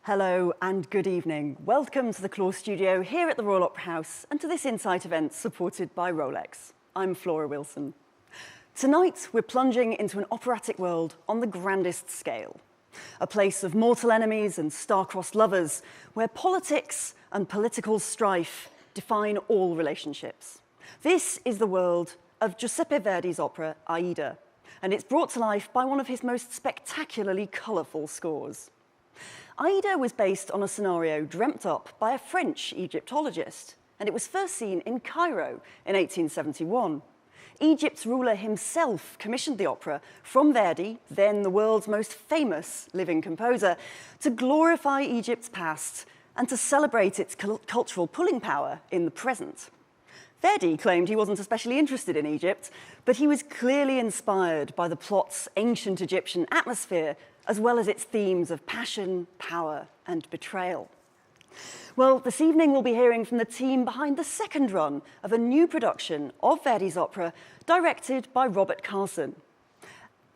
Hello and good evening. Welcome to the Claw Studio here at the Royal Opera House and to this Insight event supported by Rolex. I'm Flora Wilson. Tonight we're plunging into an operatic world on the grandest scale. A place of mortal enemies and star-crossed lovers where politics and political strife define all relationships. This is the world of Giuseppe Verdi's opera Aida, and it's brought to life by one of his most spectacularly colourful scores. Aida was based on a scenario dreamt up by a French Egyptologist, and it was first seen in Cairo in 1871. Egypt's ruler himself commissioned the opera from Verdi, then the world's most famous living composer, to glorify Egypt's past and to celebrate its cultural pulling power in the present. Verdi claimed he wasn't especially interested in Egypt, but he was clearly inspired by the plot's ancient Egyptian atmosphere, as well as its themes of passion, power, and betrayal. Well, this evening we'll be hearing from the team behind the second run of a new production of Verdi's opera, directed by Robert Carson.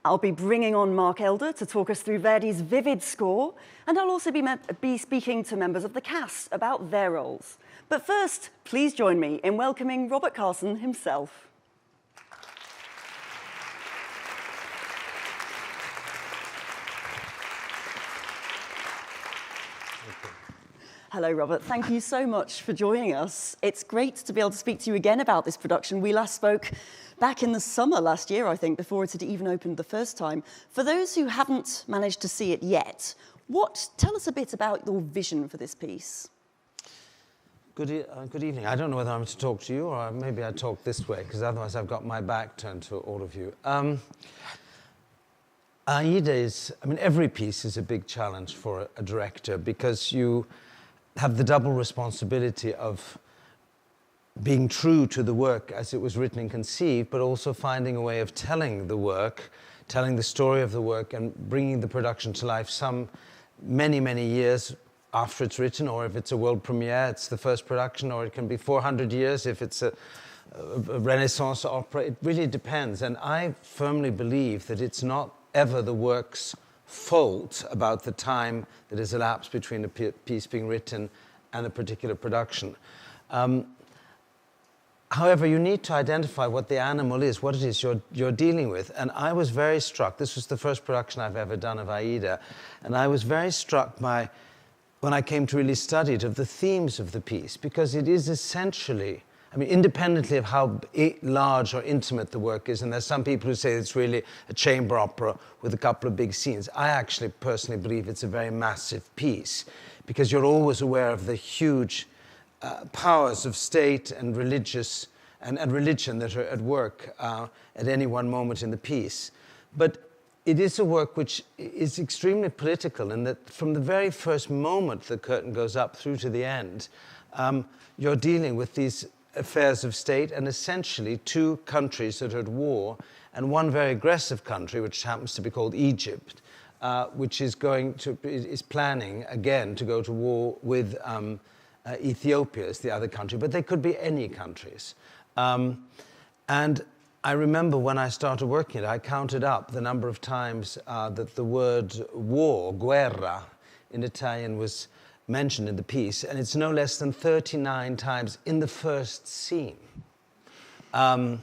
I'll be bringing on Mark Elder to talk us through Verdi's vivid score, and I'll also be speaking to members of the cast about their roles. But first, please join me in welcoming Robert Carson himself. Hello, Robert. Thank you so much for joining us. It's great to be able to speak to you again about this production. We last spoke back in the summer last year, I think, before it had even opened the first time. For those who haven't managed to see it yet, tell us a bit about your vision for this piece. Good evening. I don't know whether I'm to talk to you or maybe I talk this way, because otherwise I've got my back turned to all of you. Aida is, every piece is a big challenge for a director, because you have the double responsibility of being true to the work as it was written and conceived, but also finding a way of telling the work, telling the story of the work, and bringing the production to life many, many years after it's written, or if it's a world premiere, it's the first production, or it can be 400 years if it's a Renaissance opera. It really depends. And I firmly believe that it's not ever the work's fault about the time that has elapsed between a piece being written and a particular production. However, you need to identify what the animal is, what it is you're dealing with. And I was very struck, this was the first production I've ever done of Aida, and I was very struck by, when I came to really study it, of the themes of the piece, because it is essentially, independently of how large or intimate the work is, and there's some people who say it's really a chamber opera with a couple of big scenes. I actually personally believe it's a very massive piece, because you're always aware of the huge powers of state and religious and religion that are at work at any one moment in the piece. But it is a work which is extremely political, in that from the very first moment the curtain goes up through to the end, you're dealing with these affairs of state, and essentially two countries that are at war, and one very aggressive country, which happens to be called Egypt, which is planning again to go to war with Ethiopia as the other country, but they could be any countries. And I remember when I started working it, I counted up the number of times that the word war, guerra, in Italian was mentioned in the piece, and it's no less than 39 times in the first scene. And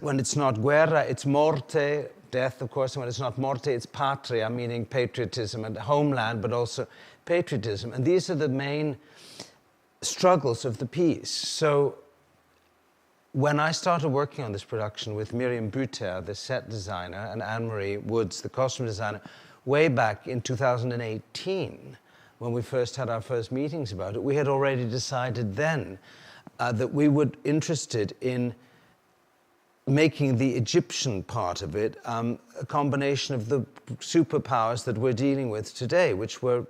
when it's not guerra, it's morte, death, of course, and when it's not morte, it's patria, meaning patriotism and homeland, but also patriotism. And these are the main struggles of the piece. So when I started working on this production with Miriam Buter, the set designer, and Anne-Marie Woods, the costume designer, way back in 2018, when we first had our first meetings about it, we had already decided then that we were interested in making the Egyptian part of it a combination of the superpowers that we're dealing with today, which were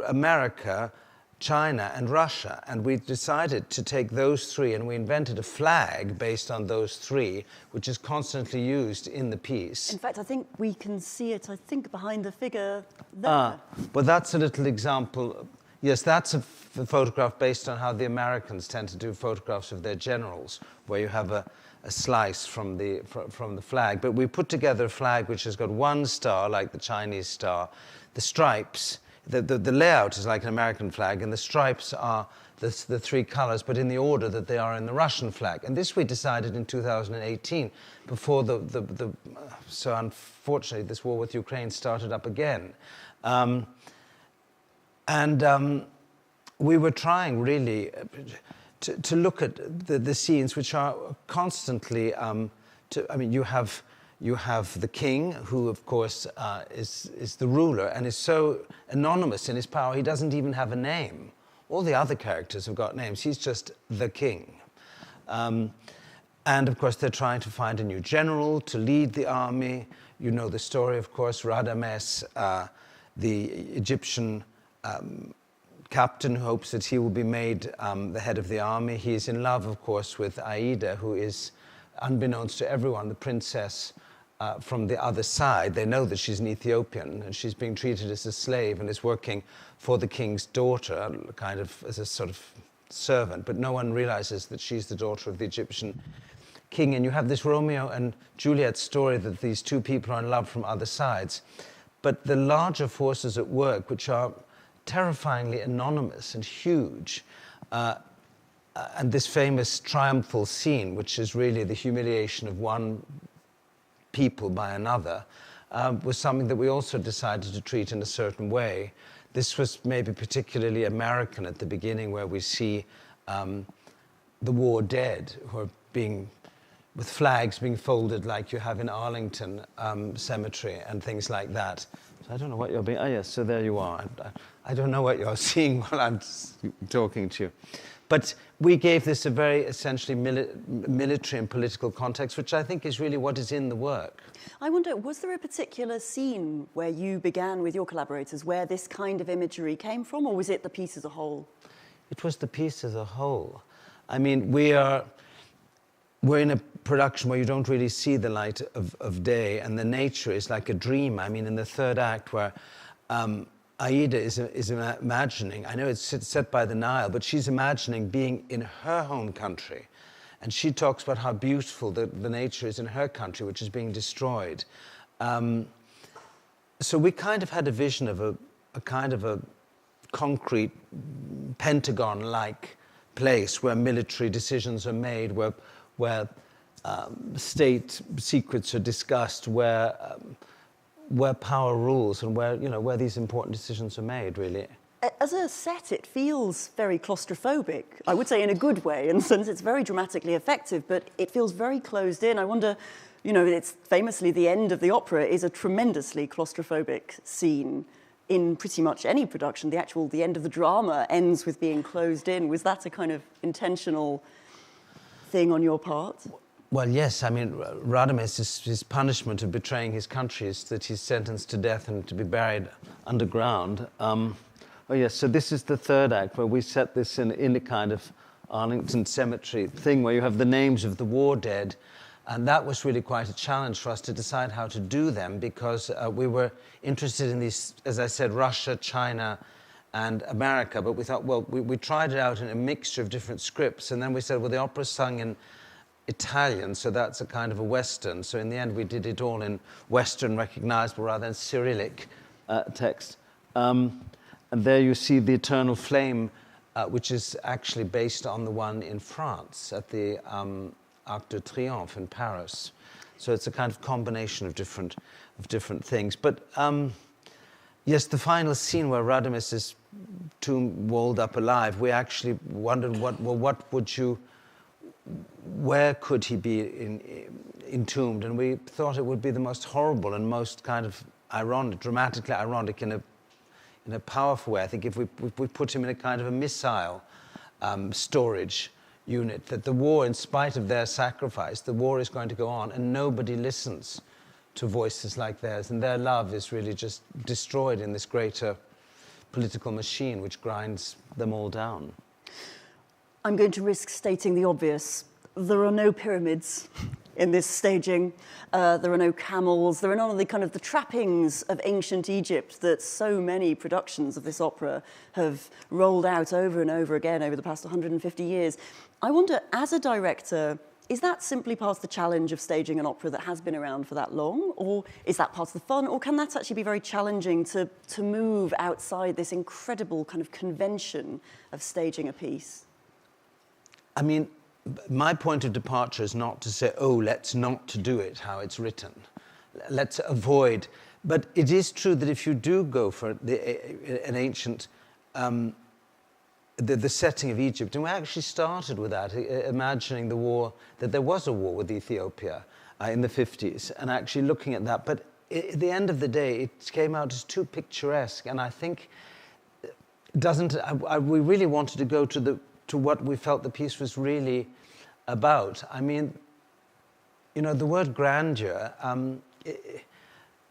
America, China, and Russia. And we decided to take those three, and we invented a flag based on those three, which is constantly used in the piece. In fact, I think we can see it, behind the figure there. Well, that's a little example. Yes, that's a photograph based on how the Americans tend to do photographs of their generals, where you have a slice from the flag. But we put together a flag which has got one star, like the Chinese star, the stripes. the layout is like an American flag, and the stripes are the three colors, but in the order that they are in the Russian flag. And this we decided in 2018, before so unfortunately this war with Ukraine started up again. We were trying really to look at the scenes which are constantly, you have the king, who of course is the ruler and is so anonymous in his power, he doesn't even have a name. All the other characters have got names, he's just the king. And of course they're trying to find a new general to lead the army. You know the story, of course, Radames, the Egyptian captain, who hopes that he will be made the head of the army. He is in love, of course, with Aida, who is, unbeknownst to everyone, the princess from the other side. They know that she's an Ethiopian, and she's being treated as a slave and is working for the king's daughter, kind of as a sort of servant, but no one realizes that she's the daughter of the Egyptian king. And you have this Romeo and Juliet story that these two people are in love from other sides. But the larger forces at work, which are terrifyingly anonymous and huge, and this famous triumphal scene, which is really the humiliation of one people by another, was something that we also decided to treat in a certain way. This was maybe particularly American at the beginning, where we see the war dead, who are being, with flags being folded like you have in Arlington Cemetery and things like that. So I don't know what you're being, oh yes, so there you are. I don't know what you're seeing while I'm talking to you. But we gave this a very essentially military and political context, which I think is really what is in the work. I wonder, was there a particular scene where you began with your collaborators where this kind of imagery came from, or was it the piece as a whole? It was the piece as a whole. I mean, we're in a production where you don't really see the light of day, and the nature is like a dream. I mean, in the third act, where Aida is imagining, I know it's set by the Nile, but she's imagining being in her home country. And she talks about how beautiful the nature is in her country, which is being destroyed. So we kind of had a vision of a kind of a concrete Pentagon-like place where military decisions are made, where state secrets are discussed, where power rules, and where these important decisions are made, really. As a set, it feels very claustrophobic. I would say in a good way, in the sense it's very dramatically effective, but it feels very closed in. I wonder, it's famously the end of the opera is a tremendously claustrophobic scene in pretty much any production. The end of the drama ends with being closed in. Was that a kind of intentional thing on your part? Well, yes. I mean, Radames, his punishment of betraying his country is that he's sentenced to death and to be buried underground. Oh, yes, so this is the third act, where we set this in a kind of Arlington Cemetery thing, where you have the names of the war dead. And that was really quite a challenge for us to decide how to do them, because we were interested in these, as I said, Russia, China, and America. But we thought, well, we tried it out in a mixture of different scripts. And then we said, well, the opera's sung in Italian, so that's a kind of a Western. So in the end, we did it all in Western recognizable rather than Cyrillic text. And there you see the Eternal Flame, which is actually based on the one in France at the Arc de Triomphe in Paris. So it's a kind of combination of different things. But yes, the final scene where Radames is walled up alive, we actually wondered where could he be entombed? And we thought it would be the most horrible and most kind of ironic, dramatically ironic in a powerful way. I think if we put him in a kind of a missile storage unit, that the war, in spite of their sacrifice, the war is going to go on, and nobody listens to voices like theirs, and their love is really just destroyed in this greater political machine which grinds them all down. I'm going to risk stating the obvious. There are no pyramids in this staging. There are no camels. There are none of the trappings of ancient Egypt that so many productions of this opera have rolled out over and over again over the past 150 years. I wonder, as a director, Is that simply part of the challenge of staging an opera that has been around for that long? Or is that part of the fun? Or can that actually be very challenging to move outside this incredible kind of convention of staging a piece? I mean, my point of departure is not to say, oh, let's not to do it how it's written. Let's avoid. But it is true that if you do go for an ancient, the setting of Egypt, and we actually started with that, imagining the war, that there was a war with Ethiopia in the 50s, and actually looking at that. But at the end of the day, it came out as too picturesque, and I think we really wanted to go to what we felt the piece was really about. I mean, you know, the word grandeur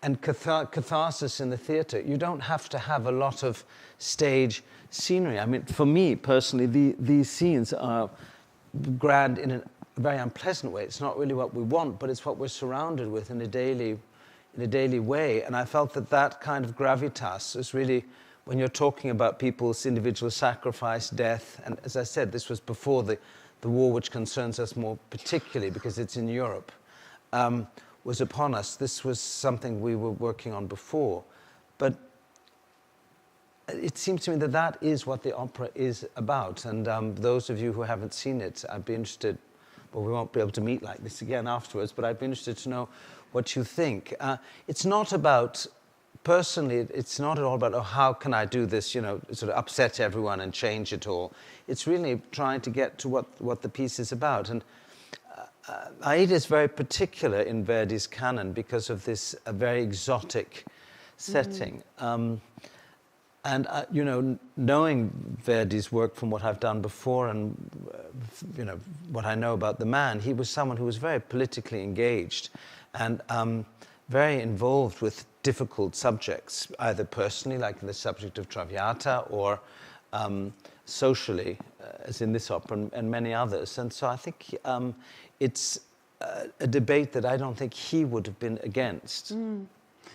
and catharsis in the theatre, you don't have to have a lot of stage scenery. I mean, for me personally, these scenes are grand in a very unpleasant way. It's not really what we want, but it's what we're surrounded with in a daily way. And I felt that kind of gravitas is really, when you're talking about people's individual sacrifice, death, and as I said, this was before the war, which concerns us more particularly because it's in Europe, was upon us. This was something we were working on before. But it seems to me that is what the opera is about. And those of you who haven't seen it, I'd be interested, well, we won't be able to meet like this again afterwards, but I'd be interested to know what you think. It's not about, personally, it's not at all about, oh, how can I do this, you know, sort of upset everyone and change it all. It's really trying to get to what the piece is about. And Aida is very particular in Verdi's canon because of this very exotic setting. And, you know, knowing Verdi's work from what I've done before and, you know, what I know about the man, he was someone who was very politically engaged and very involved with difficult subjects, either personally, like the subject of Traviata, or socially, as in this opera, and many others. And so I think it's a debate that I don't think he would have been against.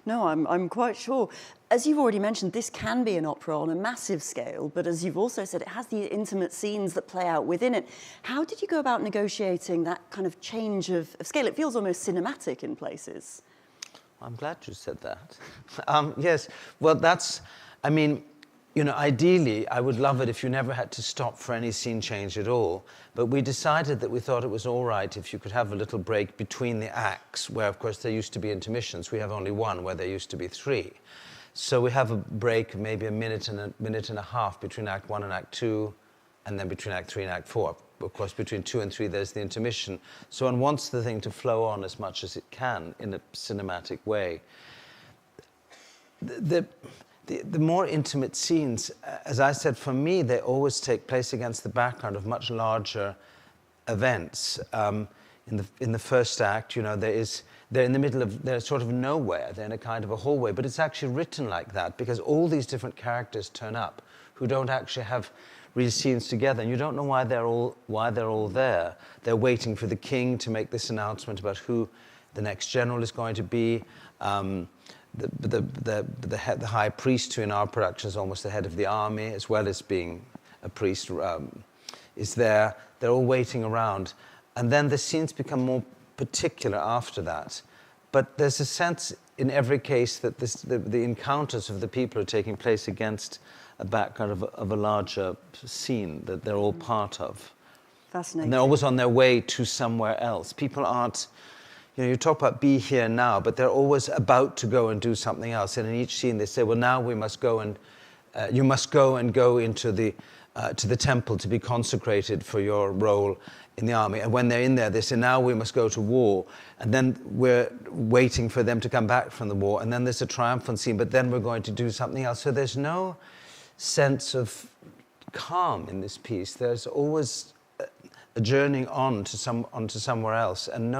No, I'm quite sure. As you've already mentioned, this can be an opera on a massive scale, but as you've also said, it has the intimate scenes that play out within it. How did you go about negotiating that kind of change of scale? It feels almost cinematic in places. I'm glad you said that. Yes, well, I mean, you know, ideally, I would love it if you never had to stop for any scene change at all. But we decided that we thought it was all right if you could have a little break between the acts, where, of course, there used to be intermissions. We have only one, where there used to be three. So we have a break, maybe a minute and a half between Act 1 and Act 2, and then between Act 3 and Act 4. Of course, between 2 and 3, there's the intermission. So one wants the thing to flow on as much as it can in a cinematic way. The more intimate scenes, as I said, for me, they always take place against the background of much larger events. In the first act, you know, they're in the middle of, they're sort of nowhere. They're in a kind of a hallway, but it's actually written like that because all these different characters turn up who don't actually have real scenes together, and you don't know why they're all there. They're waiting for the king to make this announcement about who the next general is going to be. The high priest, who in our production is almost the head of the army, as well as being a priest, is there. They're all waiting around. And then the scenes become more particular after that. But there's a sense in every case that the encounters of the people are taking place against a background of a larger scene that they're all part of. Fascinating. And they're always on their way to somewhere else. People aren't, you know, you talk about be here now, but they're always about to go and do something else. And in each scene they say, well, now we must go and, you must go into to the temple to be consecrated for your role in the army. And when they're in there, they say, now we must go to war. And then we're waiting for them to come back from the war. And then there's a triumphant scene, but then we're going to do something else. So there's no sense of calm in this piece. There's always a journeying onto somewhere else. And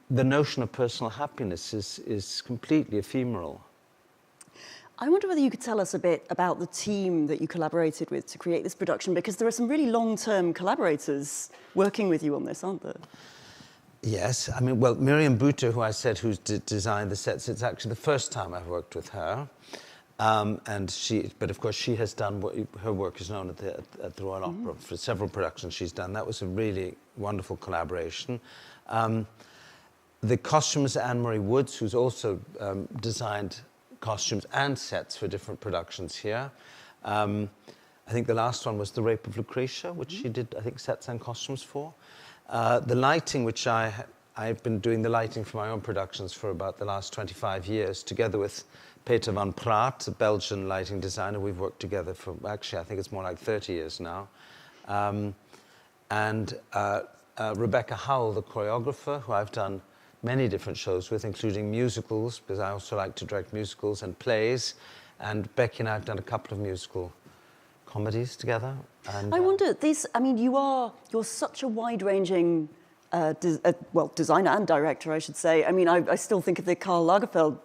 the notion of personal happiness is completely ephemeral. I wonder whether you could tell us a bit about the team that you collaborated with to create this production, because there are some really long-term collaborators working with you on this, aren't there? Yes, I mean, well, Miriam Buter, who I said who's designed the sets, it's actually the first time I've worked with her. But of course, she has done her work is known at the Royal Opera for several productions she's done. That was a really wonderful collaboration. The costumes, Anne-Marie Woods, who's also designed costumes and sets for different productions here. I think the last one was The Rape of Lucretia, which she did, I think, sets and costumes for. The lighting, which I've been doing the lighting for my own productions for about the last 25 years, together with Peter van Praat, a Belgian lighting designer. We've worked together for, actually, I think it's more like 30 years now. Rebecca Howell, the choreographer, who I've done many different shows with, including musicals, because I also like to direct musicals and plays. And Becky and I have done a couple of musical comedies together. And, I wonder, you're such a wide-ranging designer and director, I should say. I mean, I still think of the Karl Lagerfeld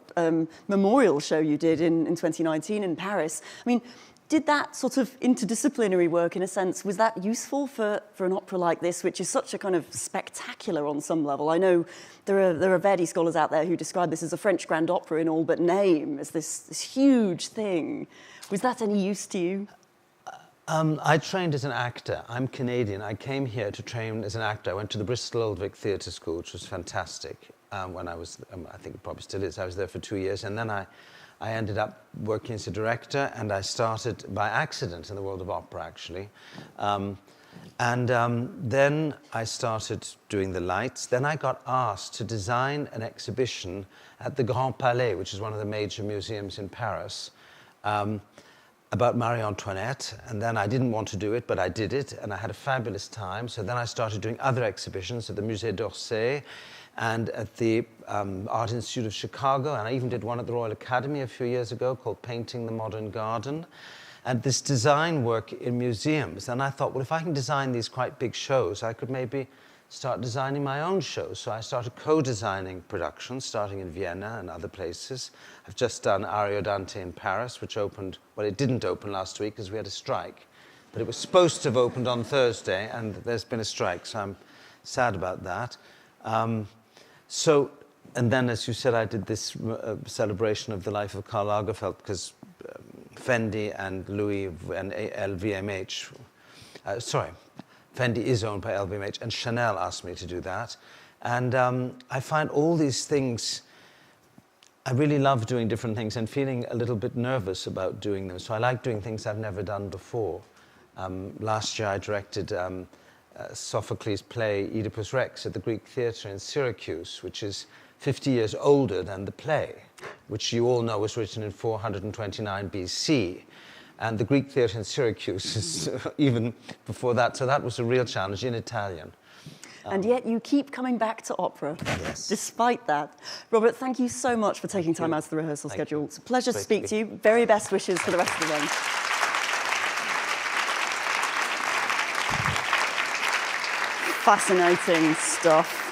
memorial show you did in 2019 in Paris. I mean, did that sort of interdisciplinary work, in a sense, was that useful for an opera like this, which is such a kind of spectacular on some level? I know there are Verdi scholars out there who describe this as a French grand opera in all but name, as this huge thing. Was that any use to you? I trained as an actor. I'm Canadian. I came here to train as an actor. I went to the Bristol Old Vic Theatre School, which was fantastic when I was, I think it probably still is. I was there for 2 years. And then I ended up working as a director, and I started by accident in the world of opera, actually. Then I started doing the lights. Then I got asked to design an exhibition at the Grand Palais, which is one of the major museums in Paris, about Marie Antoinette. And then I didn't want to do it, but I did it, and I had a fabulous time. So then I started doing other exhibitions at the Musée d'Orsay and at the Art Institute of Chicago, and I even did one at the Royal Academy a few years ago called Painting the Modern Garden. And this design work in museums. And I thought, well, if I can design these quite big shows, I could maybe start designing my own shows. So I started co-designing productions, starting in Vienna and other places. I've just done Ariodante in Paris, which opened, well, it didn't open last week because we had a strike. But it was supposed to have opened on Thursday, and there's been a strike, so I'm sad about that. And then, as you said, I did this celebration of the life of Karl Lagerfeld because Fendi and Louis and LVMH, Fendi is owned by LVMH, and Chanel asked me to do that. And I find all these things, I really love doing different things and feeling a little bit nervous about doing them. So I like doing things I've never done before. Last year I directed Sophocles' play Oedipus Rex at the Greek Theatre in Syracuse, which is 50 years older than the play, which you all know was written in 429 BC. And the Greek Theatre in Syracuse is even before that, so that was a real challenge in Italian. And yet you keep coming back to opera, despite that. Robert, thank you so much for taking time out of the rehearsal schedule. It's a pleasure to speak to you. Very best wishes for the rest of the run. Fascinating stuff.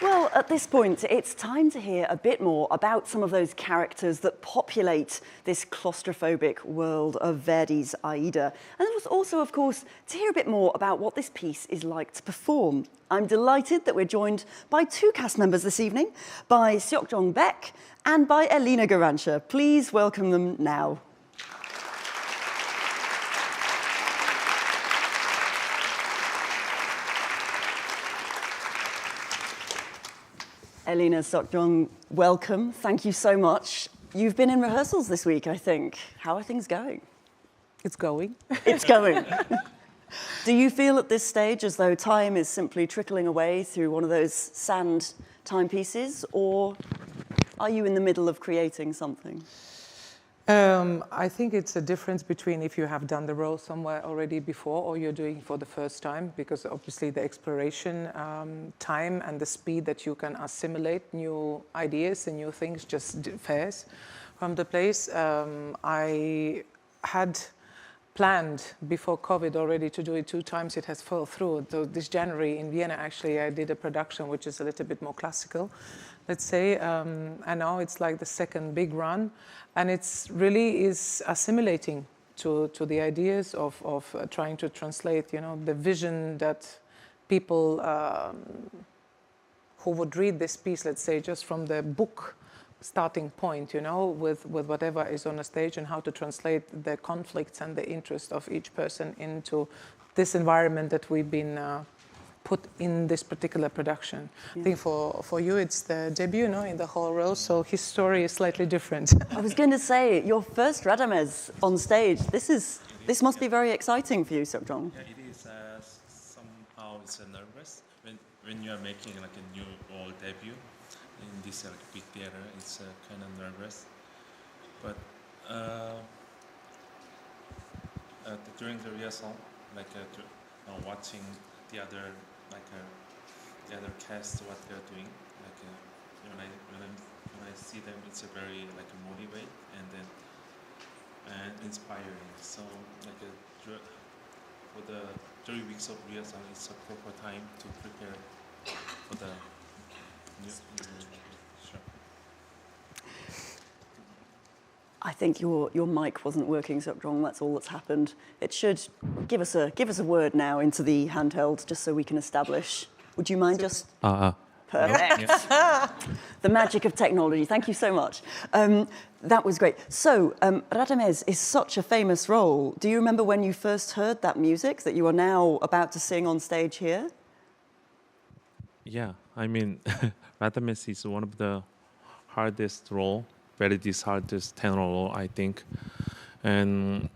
Well, at this point, it's time to hear a bit more about some of those characters that populate this claustrophobic world of Verdi's Aida. And it was also, of course, to hear a bit more about what this piece is like to perform. I'm delighted that we're joined by two cast members this evening, by Seok-jong Baek and by Elina Garancia. Please welcome them now. Elina, Seok-jong, welcome. Thank you so much. You've been in rehearsals this week, I think. How are things going? It's going. It's going. Do you feel at this stage as though time is simply trickling away through one of those sand timepieces, or are you in the middle of creating something? I think it's a difference between if you have done the role somewhere already before or you're doing it for the first time, because obviously the exploration time and the speed that you can assimilate new ideas and new things just differs from the place. I had planned before COVID already to do it 2 times. It has fell through. So this January in Vienna, actually, I did a production which is a little bit more classical, let's say. And now it's like the second big run. And it's really is assimilating to the ideas of trying to translate, you know, the vision that people who would read this piece, let's say, just from the book starting point, you know, with whatever is on a stage, and how to translate the conflicts and the interest of each person into this environment that we've been put in this particular production. I think for you it's the debut, no, in the whole role, so his story is slightly different. I was going to say, your first Radames on stage, this must be very exciting for you, Seokjong. Yeah, it is. Somehow it's nervous when you are making like a new role debut in this like big theater. It's kind of nervous, but during the rehearsal, like watching the other the other cast what they're doing, like when I see them, it's a very like motivate and inspiring. So like for the 3 weeks of rehearsal, it's a proper time to prepare for the new show. I think your mic wasn't working, Seokjong. That's all that's happened. It should give us a word now into the handheld, just so we can establish. Would you mind just? Perfect. The magic of technology. Thank you so much. That was great. So, Radames is such a famous role. Do you remember when you first heard that music that you are now about to sing on stage here? Yeah, I mean, Radames is one of the hardest role, very hardest tenor role, I think. And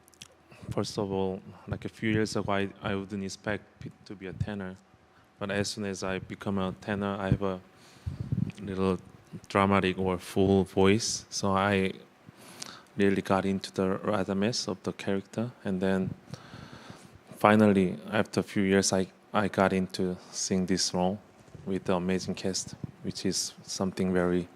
first of all, like a few years ago, I wouldn't expect it to be a tenor. But as soon as I become a tenor, I have a little dramatic or full voice. So I really got into the Radames of the character. And then finally, after a few years, I got into sing this role with the amazing cast, which is something very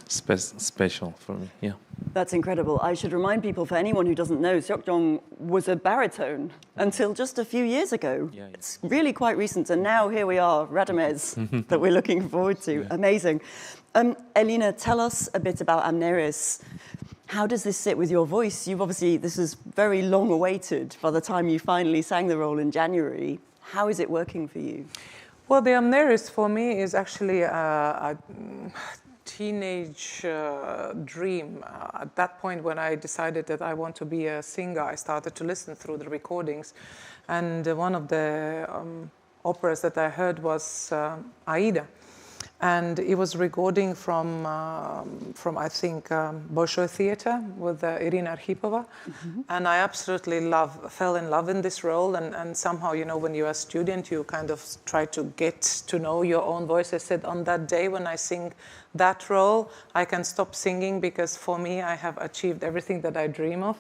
special for me, yeah. That's incredible. I should remind people, for anyone who doesn't know, Seokjong was a baritone until just a few years ago. Yeah. It's really quite recent, and now here we are, Radames, that we're looking forward to. Yeah. Amazing. Elina, tell us a bit about Amneris. How does this sit with your voice? You've obviously, this is very long awaited by the time you finally sang the role in January. How is it working for you? Well, the Amneris for me is actually a teenage dream. At that point when I decided that I want to be a singer, I started to listen through the recordings, and one of the operas that I heard was Aida, and it was recording from I think Bolshoi Theatre with Irina Arkhipova, and I absolutely fell in love in this role, and somehow, you know, when you're a student, you kind of try to get to know your own voice. I said, on that day when I sing that role, I can stop singing, because for me, I have achieved everything that I dream of.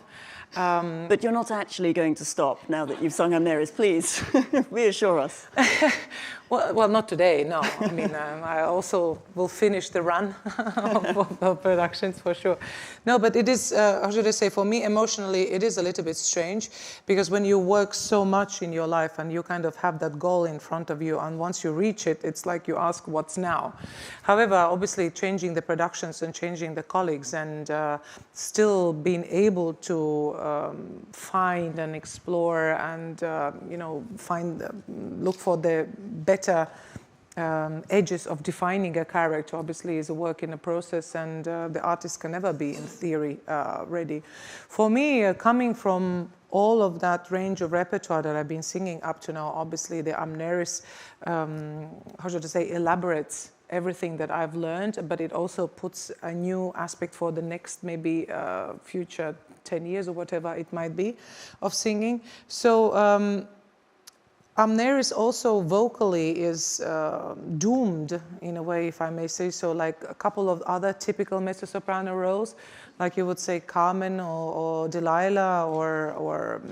But you're not actually going to stop now that you've sung Amneris, please. Reassure us. Well, not today, no. I mean, I also will finish the run of productions for sure. No, but it is, how should I say, for me, emotionally, it is a little bit strange, because when you work so much in your life and you kind of have that goal in front of you, and once you reach it, it's like you ask, what's now? However, obviously, changing the productions and changing the colleagues, and still being able to find and explore and, you know, look for the better edges of defining a character, obviously, is a work in a process, and the artist can never be, in theory, ready. For me, coming from all of that range of repertoire that I've been singing up to now, obviously the Amneris, how should I say, elaborates everything that I've learned, but it also puts a new aspect for the next, maybe future 10 years or whatever it might be of singing. So Amneris also vocally is doomed, in a way, if I may say so, like a couple of other typical mezzo-soprano roles, like you would say Carmen or Delilah, or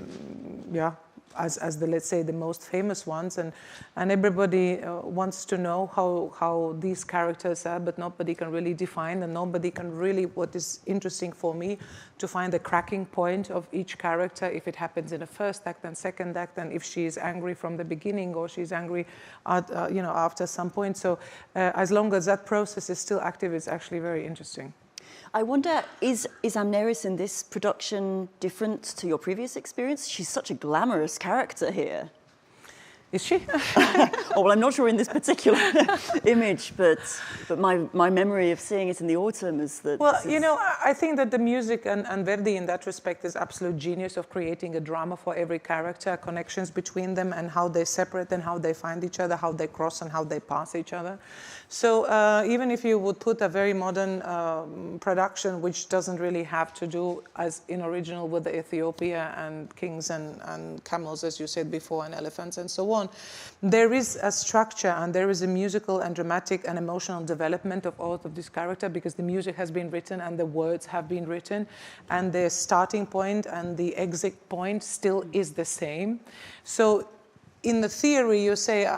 yeah, as the, let's say, the most famous ones, and everybody wants to know how these characters are, but nobody can really define, and nobody can really, what is interesting for me, to find the cracking point of each character, if it happens in the first act and second act, and if she is angry from the beginning or she's angry at, you know, after some point. So as long as that process is still active, it's actually very interesting. I wonder, is Amneris in this production different to your previous experience? She's such a glamorous character here. Is she? Oh, well, I'm not sure in this particular image, but my memory of seeing it in the autumn is that... Well, you know, I think that the music and Verdi in that respect is absolute genius of creating a drama for every character, connections between them and how they separate and how they find each other, how they cross and how they pass each other. So even if you would put a very modern production which doesn't really have to do as in original with the Ethiopia and kings and camels, as you said before, and elephants and so on, there is a structure and there is a musical and dramatic and emotional development of all of this character because the music has been written and the words have been written and the starting point and the exit point still is the same. So in the theory, you say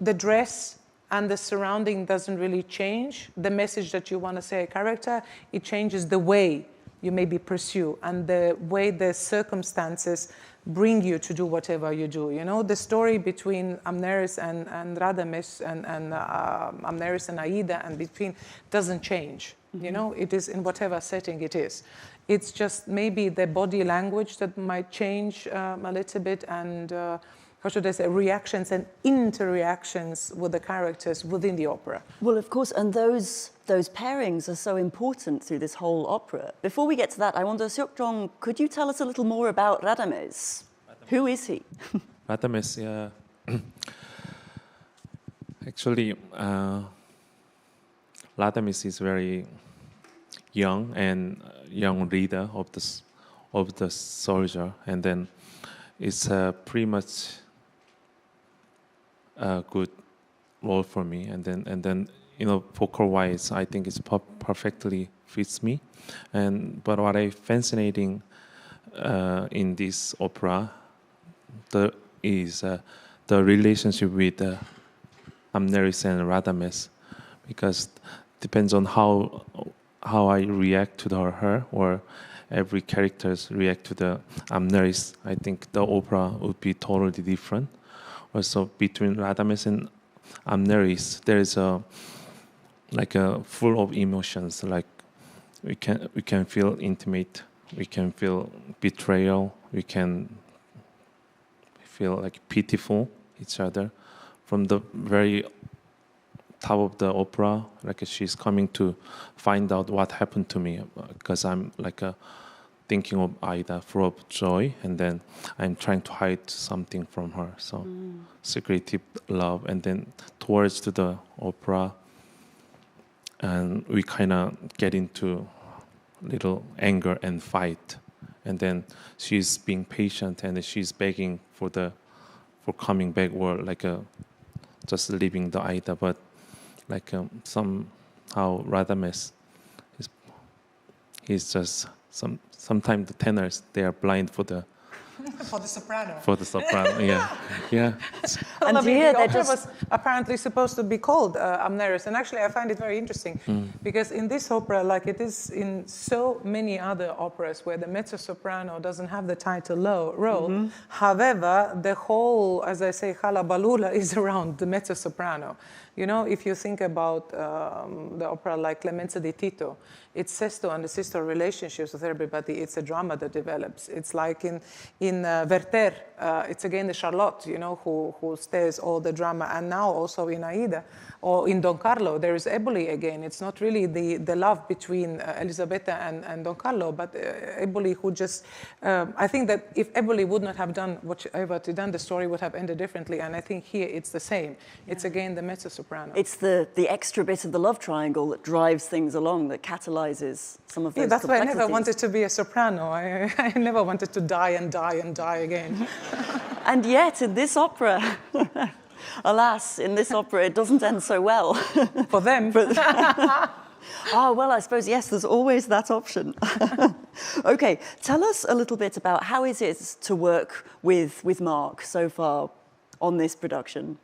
the dress and the surrounding doesn't really change. The message that you want to say a character, it changes the way you maybe pursue and the way the circumstances bring you to do whatever you do. You know, the story between Amneris and Radames and Amneris and Aida and between doesn't change. You know, it is in whatever setting it is. It's just maybe the body language that might change a little bit and how should I say, reactions and interreactions with the characters within the opera. Well, of course, and those pairings are so important through this whole opera. Before we get to that, I wonder, Seokjong, could you tell us a little more about Radames? Who is he? Radames, yeah. Actually, Radames is very young and young leader of the soldier, and then it's pretty much a good role for me, and then you know, vocal wise, I think it's perfectly fits me. But what I fascinating in this opera is the relationship with Amneris and Radames, because depends on how I react to her or every characters react to the Amneris. I think the opera would be totally different. Also between Radames and Amneris, there is a full of emotions. Like we can feel intimate, we can feel betrayal, we can feel like pitiful each other. From the very top of the opera, like she's coming to find out what happened to me, because I'm like thinking of Aida full of joy, and then I'm trying to hide something from her. So secretive love, and then towards to the opera, and we kind of get into little anger and fight, and then she's being patient and she's begging for coming back, or like just leaving the Aida, but like somehow Radames he's just sometimes the tenors, they are blind for the for the soprano. For the soprano, yeah. And the opera was apparently supposed to be called Amneris, and actually I find it very interesting because in this opera, like it is in so many other operas where the mezzo-soprano doesn't have the title role, however, the whole, as I say, halabalula is around the mezzo-soprano. You know, if you think about the opera like Clemenza di Tito, it's Sesto and the sister relationships with everybody. It's a drama that develops. It's like in Werther, it's again the Charlotte, you know, who stays all the drama. And now also in Aida or in Don Carlo, there is Eboli again. It's not really the love between Elisabetta and Don Carlo, but Eboli who just, I think that if Eboli would not have done whatever to done, the story would have ended differently. And I think here it's the same. It's again the mezzo-soprano. It's the extra bit of the love triangle that drives things along, that catalyzes some of those that's why I never complexities. wanted to be a soprano. I never wanted to die and die and die again. And yet, in this opera, alas, in this opera, it doesn't end so well. For them. Well, I suppose, yes, there's always that option. Okay, tell us a little bit about how is it to work with Mark so far on this production?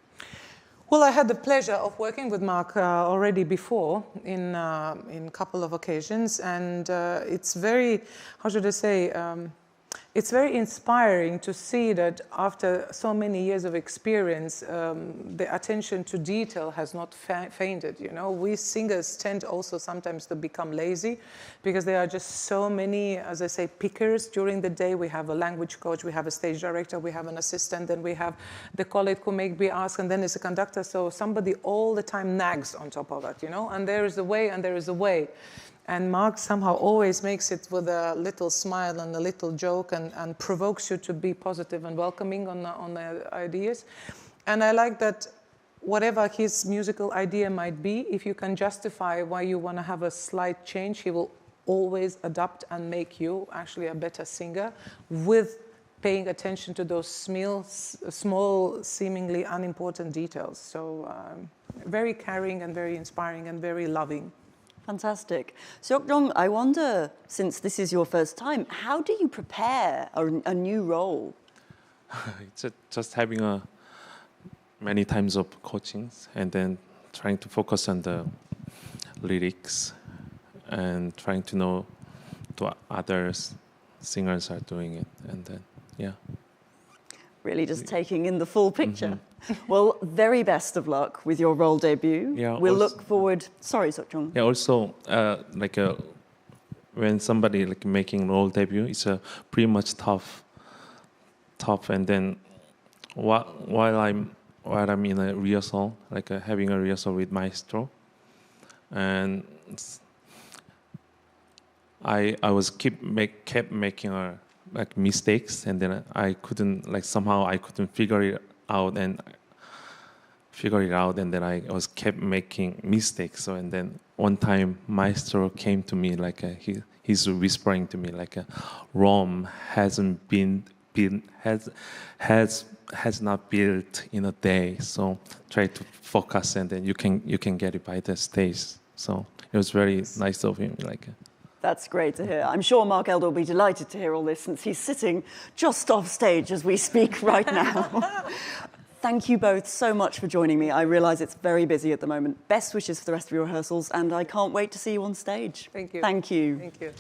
Well, I had the pleasure of working with Mark already before in a couple of occasions, and it's very, how should I say, it's very inspiring to see that after so many years of experience, the attention to detail has not fainted. You know, we singers tend also sometimes to become lazy because there are just so many, as I say, pickers during the day. We have a language coach, we have a stage director, we have an assistant, then we have the colleague who may be asked, and then there's a conductor. So somebody all the time nags on top of it, you know, and there is a way and there is a way. And Mark somehow always makes it with a little smile and a little joke and provokes you to be positive and welcoming on the ideas. And I like that whatever his musical idea might be, if you can justify why you want to have a slight change, he will always adapt and make you actually a better singer with paying attention to those small seemingly unimportant details. So very caring and very inspiring and very loving. Fantastic. Seok-jong, I wonder, since this is your first time, how do you prepare a new role? It's just having many times of coachings and then trying to focus on the lyrics and trying to know what others singers are doing it, and then Really just taking in the full picture. Well, very best of luck with your role debut. Yeah, we'll look forward. Sorry, Seok-jong. Yeah, also when somebody making role debut, it's pretty much tough, and then while I'm in a rehearsal, having a rehearsal with maestro, and I was kept making mistakes, and then I couldn't figure it out, and then I was kept making mistakes. So, and then one time maestro came to me he's whispering to me Rome hasn't has not built in a day. So try to focus, and then you can get it by the stage. So it was very nice of him. That's great to hear. I'm sure Mark Elder will be delighted to hear all this since he's sitting just off stage as we speak right now. Thank you both so much for joining me. I realise it's very busy at the moment. Best wishes for the rest of your rehearsals, and I can't wait to see you on stage. Thank you. Thank you. Thank you.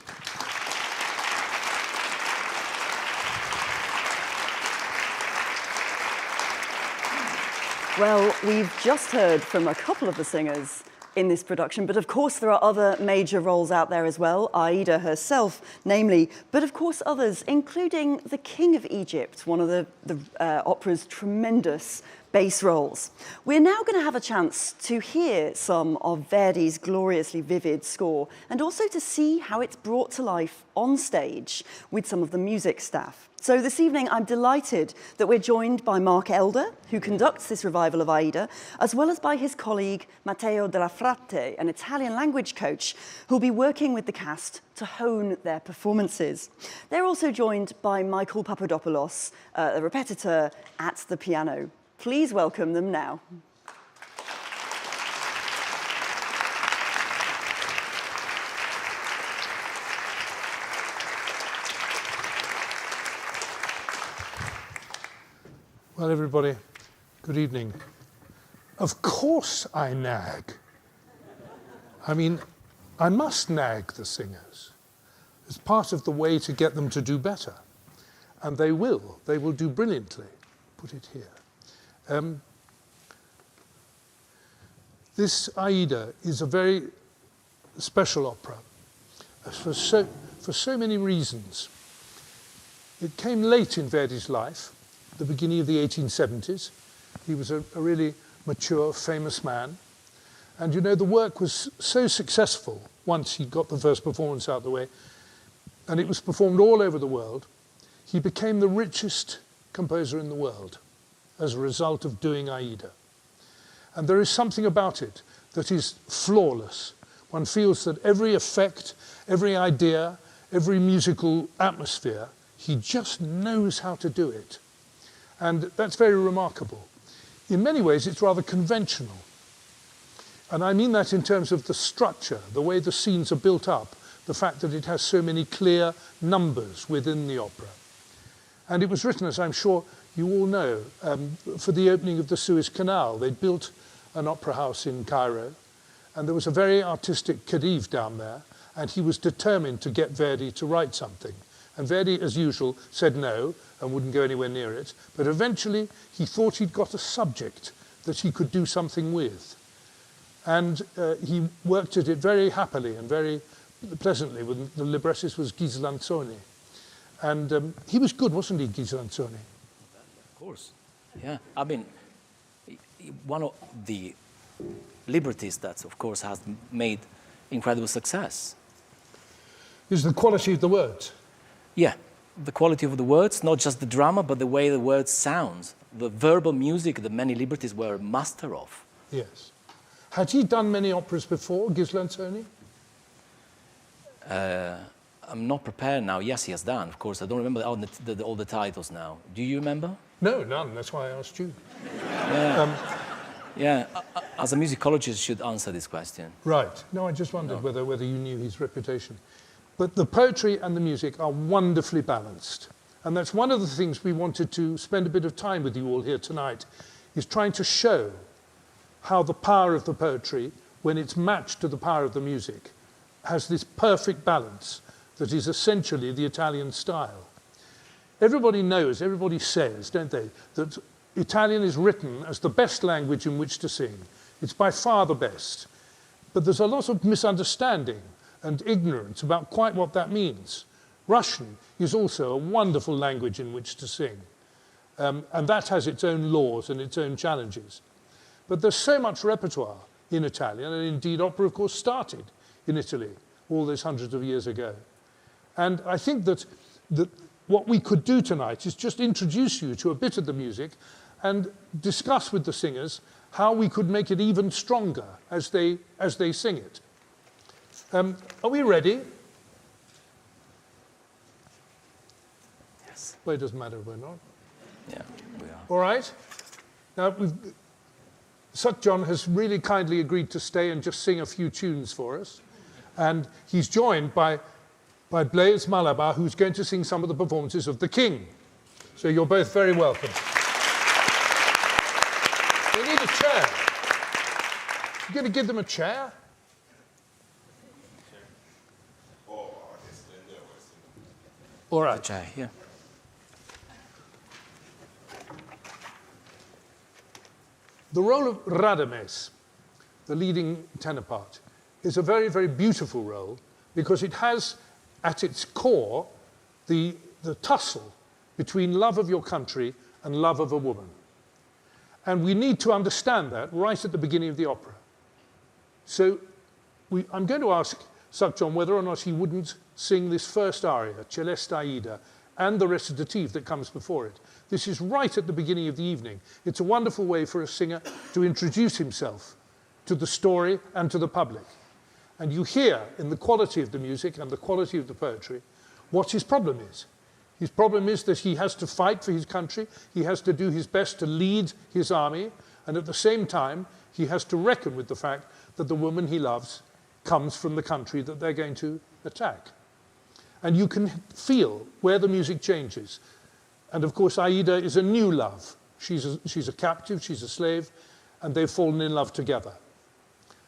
Well, we've just heard from a couple of the singers in this production, but of course there are other major roles out there as well, Aida herself namely, but of course others, including the King of Egypt, one of the opera's tremendous bass roles. We're now going to have a chance to hear some of Verdi's gloriously vivid score and also to see how it's brought to life on stage with some of the music staff. So this evening, I'm delighted that we're joined by Mark Elder, who conducts this revival of Aida, as well as by his colleague Matteo Della Fratte, an Italian language coach, who'll be working with the cast to hone their performances. They're also joined by Michael Papadopoulos, a repetiteur at the piano. Please welcome them now. Well, everybody, good evening. Of course I nag. I mean, I must nag the singers. It's part of the way to get them to do better. And they will. They will do brilliantly. Put it here. This Aida is a very special opera for so many reasons. It came late in Verdi's life, the beginning of the 1870s. He was a really mature, famous man. And you know, the work was so successful once he got the first performance out of the way, and it was performed all over the world. He became the richest composer in the world as a result of doing Aida. And there is something about it that is flawless. One feels that every effect, every idea, every musical atmosphere, he just knows how to do it. And that's very remarkable. In many ways, it's rather conventional. And I mean that in terms of the structure, the way the scenes are built up, the fact that it has so many clear numbers within the opera. And it was written, as I'm sure you all know, for the opening of the Suez Canal. They'd built an opera house in Cairo, and there was a very artistic Khedive down there, and he was determined to get Verdi to write something. And Verdi, as usual, said no and wouldn't go anywhere near it. But eventually, he thought he'd got a subject that he could do something with. And he worked at it very happily and very pleasantly. With the librettist was Ghislanzoni. And he was good, wasn't he, Ghislanzoni? Of course, yeah. I mean, one of the librettists that, of course, has made incredible success. Is the quality of the words. Yeah, the quality of the words, not just the drama, but the way the words sound. The verbal music that many librettists were master of. Yes. Had he done many operas before, Ghislanzoni? I'm not prepared now. Yes, he has done, of course. I don't remember all the titles now. Do you remember? No, none. That's why I asked you. Yeah, as a musicologist, you should answer this question. Right. No, I just wondered whether you knew his reputation. But the poetry and the music are wonderfully balanced. And that's one of the things we wanted to spend a bit of time with you all here tonight, is trying to show how the power of the poetry, when it's matched to the power of the music, has this perfect balance that is essentially the Italian style. Everybody knows, everybody says, don't they, that Italian is written as the best language in which to sing. It's by far the best. But there's a lot of misunderstanding and ignorance about quite what that means. Russian is also a wonderful language in which to sing. And that has its own laws and its own challenges. But there's so much repertoire in Italian, and indeed opera, of course, started in Italy all those hundreds of years ago. And I think that what we could do tonight is just introduce you to a bit of the music and discuss with the singers how we could make it even stronger as they sing it. Are we ready? Yes. Well, it doesn't matter if we're not. Yeah, we are. All right. Now, Satjon has really kindly agreed to stay and just sing a few tunes for us. And he's joined by Blaise Malabar, who's going to sing some of the performances of The King. So you're both very welcome. They need a chair. You're going to give them a chair? All right. Chair, yeah. The role of Radames, the leading tenor part, is a very, very beautiful role because it has at its core the tussle between love of your country and love of a woman. And we need to understand that right at the beginning of the opera. So I'm going to ask Satjon whether or not he wouldn't sing this first aria, Celeste Aida, and the recitative that comes before it. This is right at the beginning of the evening. It's a wonderful way for a singer to introduce himself to the story and to the public. And you hear in the quality of the music and the quality of the poetry what his problem is. His problem is that he has to fight for his country, he has to do his best to lead his army, and at the same time, he has to reckon with the fact that the woman he loves comes from the country that they're going to attack. And you can feel where the music changes. And of course, Aida is a new love. She's a captive, she's a slave, and they've fallen in love together.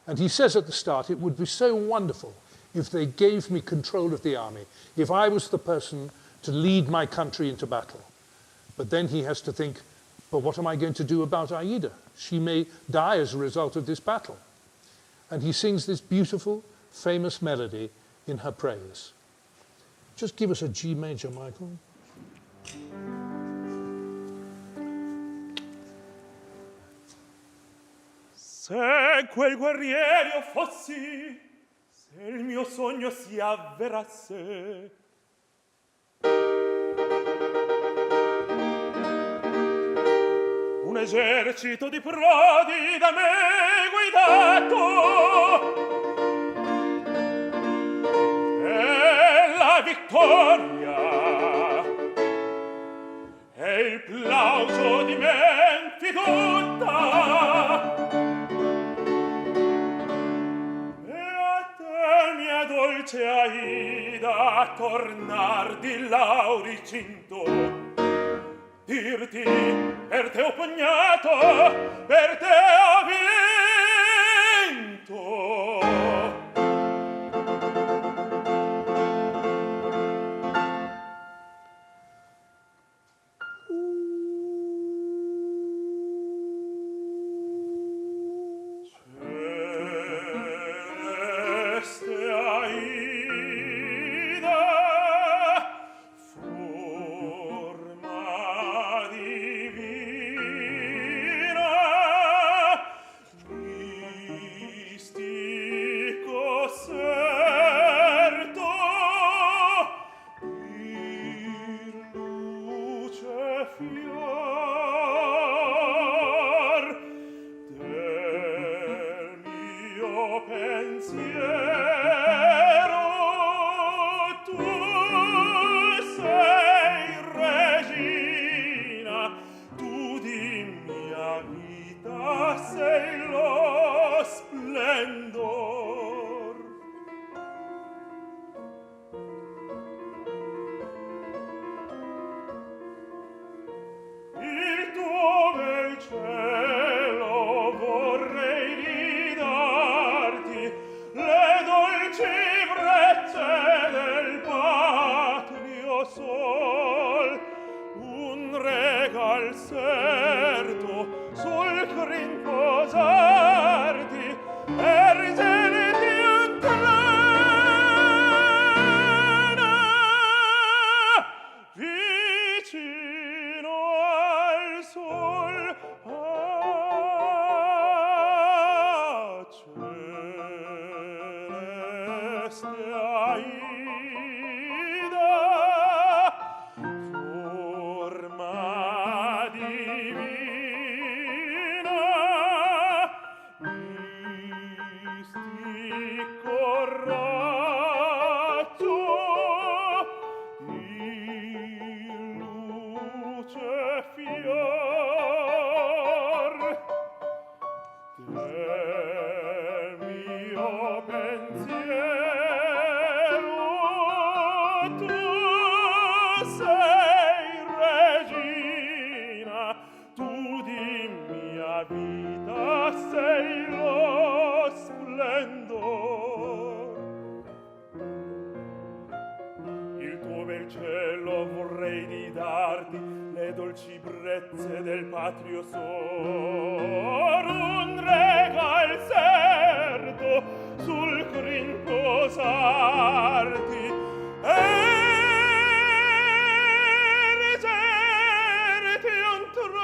And he says at the start, it would be so wonderful if they gave me control of the army, if I was the person to lead my country into battle. But then he has to think, but what am I going to do about Aida? She may die as a result of this battle. And he sings this beautiful, famous melody in her praise. Just give us a G major, Michael. Se quel guerriero io fossi, se il mio sogno si avverasse, un esercito di prodi da me guidato, e la vittoria e il plauso di menti tutta, e a te mia dolce Aida tornar di lauricinto, dirti per te ho pugnato, per te ho vinto. sol, un regal certo sul crin posarti, ergerti un treno vicino al sol. Celeste Aida, forma divina, mistico raggio di luce fior del mio pensiero. Tu sei regina, tu di mia vita sei lo splendor. Il tuo bel cielo vorrei di darti, le dolci brezze del patrio sor, un regal certo sul crin posarti, ergerti un trono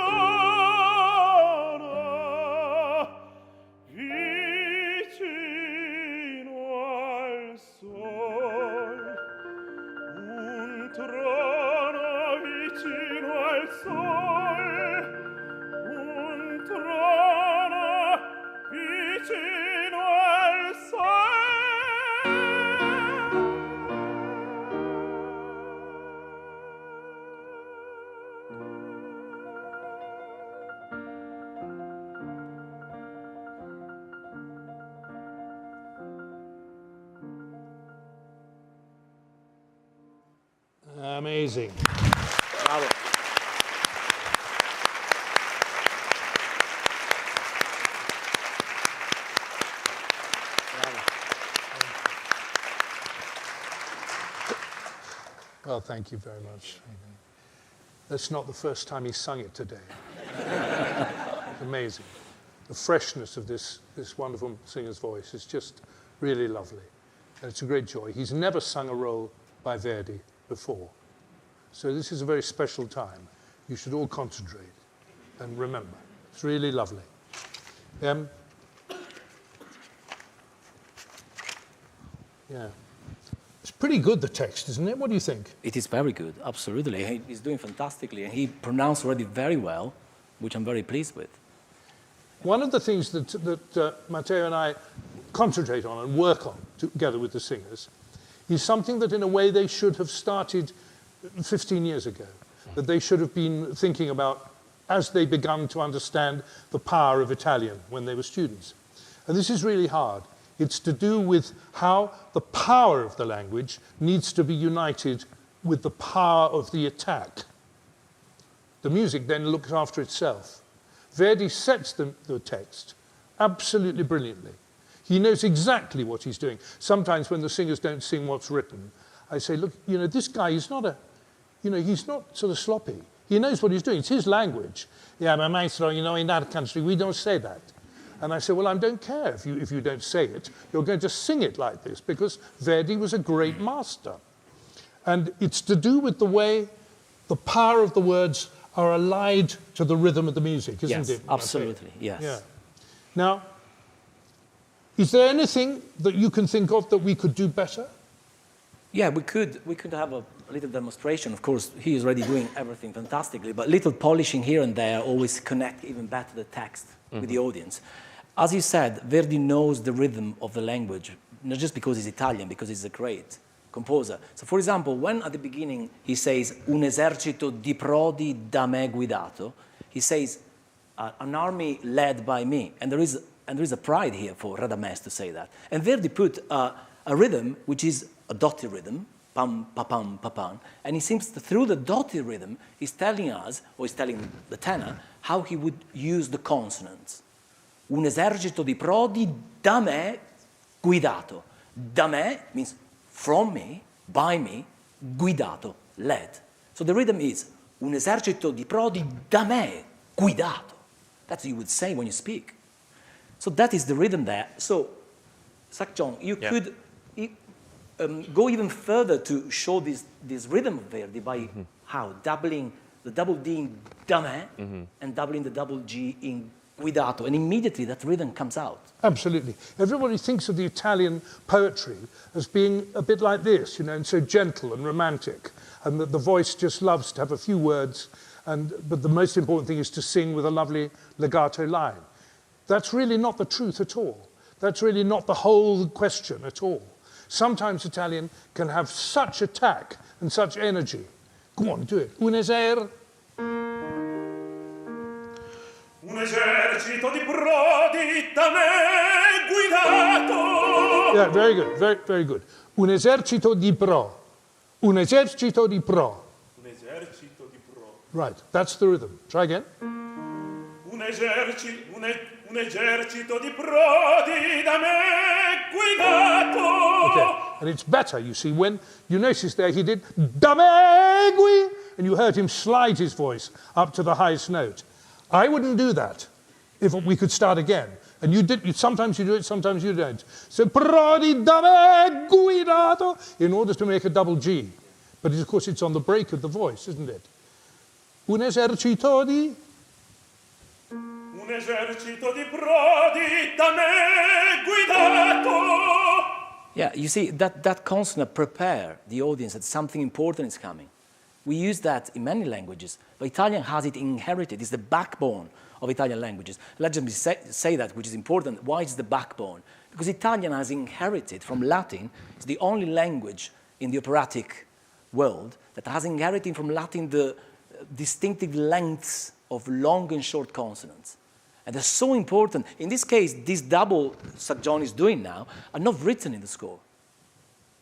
vicino al sol, un trono vicino al sol, un trono vicino al sol. Amazing. Bravo. Well, thank you very much. That's not the first time he sung it today. Amazing. The freshness of this wonderful singer's voice is just really lovely. And it's a great joy. He's never sung a role by Verdi before. So this is a very special time. You should all concentrate and remember. It's really lovely. Yeah. It's pretty good, the text, isn't it? What do you think? It is very good, absolutely. He's doing fantastically, and he pronounced already very well, which I'm very pleased with. One of the things that Matteo and I concentrate on and work on together with the singers is something that in a way they should have started 15 years ago, that they should have been thinking about as they began to understand the power of Italian when they were students. And this is really hard. It's to do with how the power of the language needs to be united with the power of the attack. The music then looks after itself. Verdi sets the text absolutely brilliantly. He knows exactly what he's doing. Sometimes when the singers don't sing what's written, I say, look, this guy is not he's not sort of sloppy. He knows what he's doing. It's his language. Yeah, ma maestro, in that country, we don't say that. And I say, well, I don't care if you don't say it. You're going to sing it like this because Verdi was a great master. And it's to do with the way the power of the words are allied to the rhythm of the music, isn't it? Yes, absolutely, yes. Yeah. Now, is there anything that you can think of that we could do better? Yeah, we could have a little demonstration. Of course, he is already doing everything fantastically, but little polishing here and there always connect even better the text with the audience. As you said, Verdi knows the rhythm of the language, not just because he's Italian, because he's a great composer. So, for example, when at the beginning he says, un esercito di prodi da me guidato, he says, an army led by me. And there is a pride here for Radames to say that. And Verdi put a rhythm, which is a dotted rhythm, pam, pa, pam, pa, pam. And it seems that through the dotted rhythm, he's telling us, or he's telling the tenor, how he would use the consonants. Un esercito di prodi da me guidato. Da me means from me, by me, guidato, led. So the rhythm is un esercito di prodi da me guidato. That's what you would say when you speak. So that is the rhythm there. So, Sakchong, you could go even further to show this rhythm of Verdi by how? Doubling the double D in da me and doubling the double G in guidato. And immediately that rhythm comes out. Absolutely. Everybody thinks of the Italian poetry as being a bit like this, you know, and so gentle and romantic, and that the voice just loves to have a few words, but the most important thing is to sing with a lovely legato line. That's really not the truth at all. That's really not the whole question at all. Sometimes Italian can have such attack and such energy. Come on, do it. Un esercito di prodi da me guidato. Yeah, very good, very, very good. Un esercito di pro. Un esercito di pro. Un esercito di pro. Right, that's the rhythm. Try again. Un esercito di prodi da me guidato. Okay, and it's better, you see, when you notice there he did da me gui, and you heard him slide his voice up to the highest note. I wouldn't do that if we could start again. And you did. Sometimes you do it, sometimes you don't. So prodi da me guidato in order to make a double G. But of course it's on the break of the voice, isn't it? Un esercito di... Un esercito di prodi da me guidato. Yeah, you see, that consonant prepare the audience that something important is coming. We use that in many languages, but Italian has it inherited. It's the backbone of Italian languages. Let me say that, which is important. Why is the backbone? Because Italian has inherited from Latin. It's the only language in the operatic world that has inherited from Latin the distinctive lengths of long and short consonants. And they're so important. In this case, this double Sakjon is doing now are not written in the score.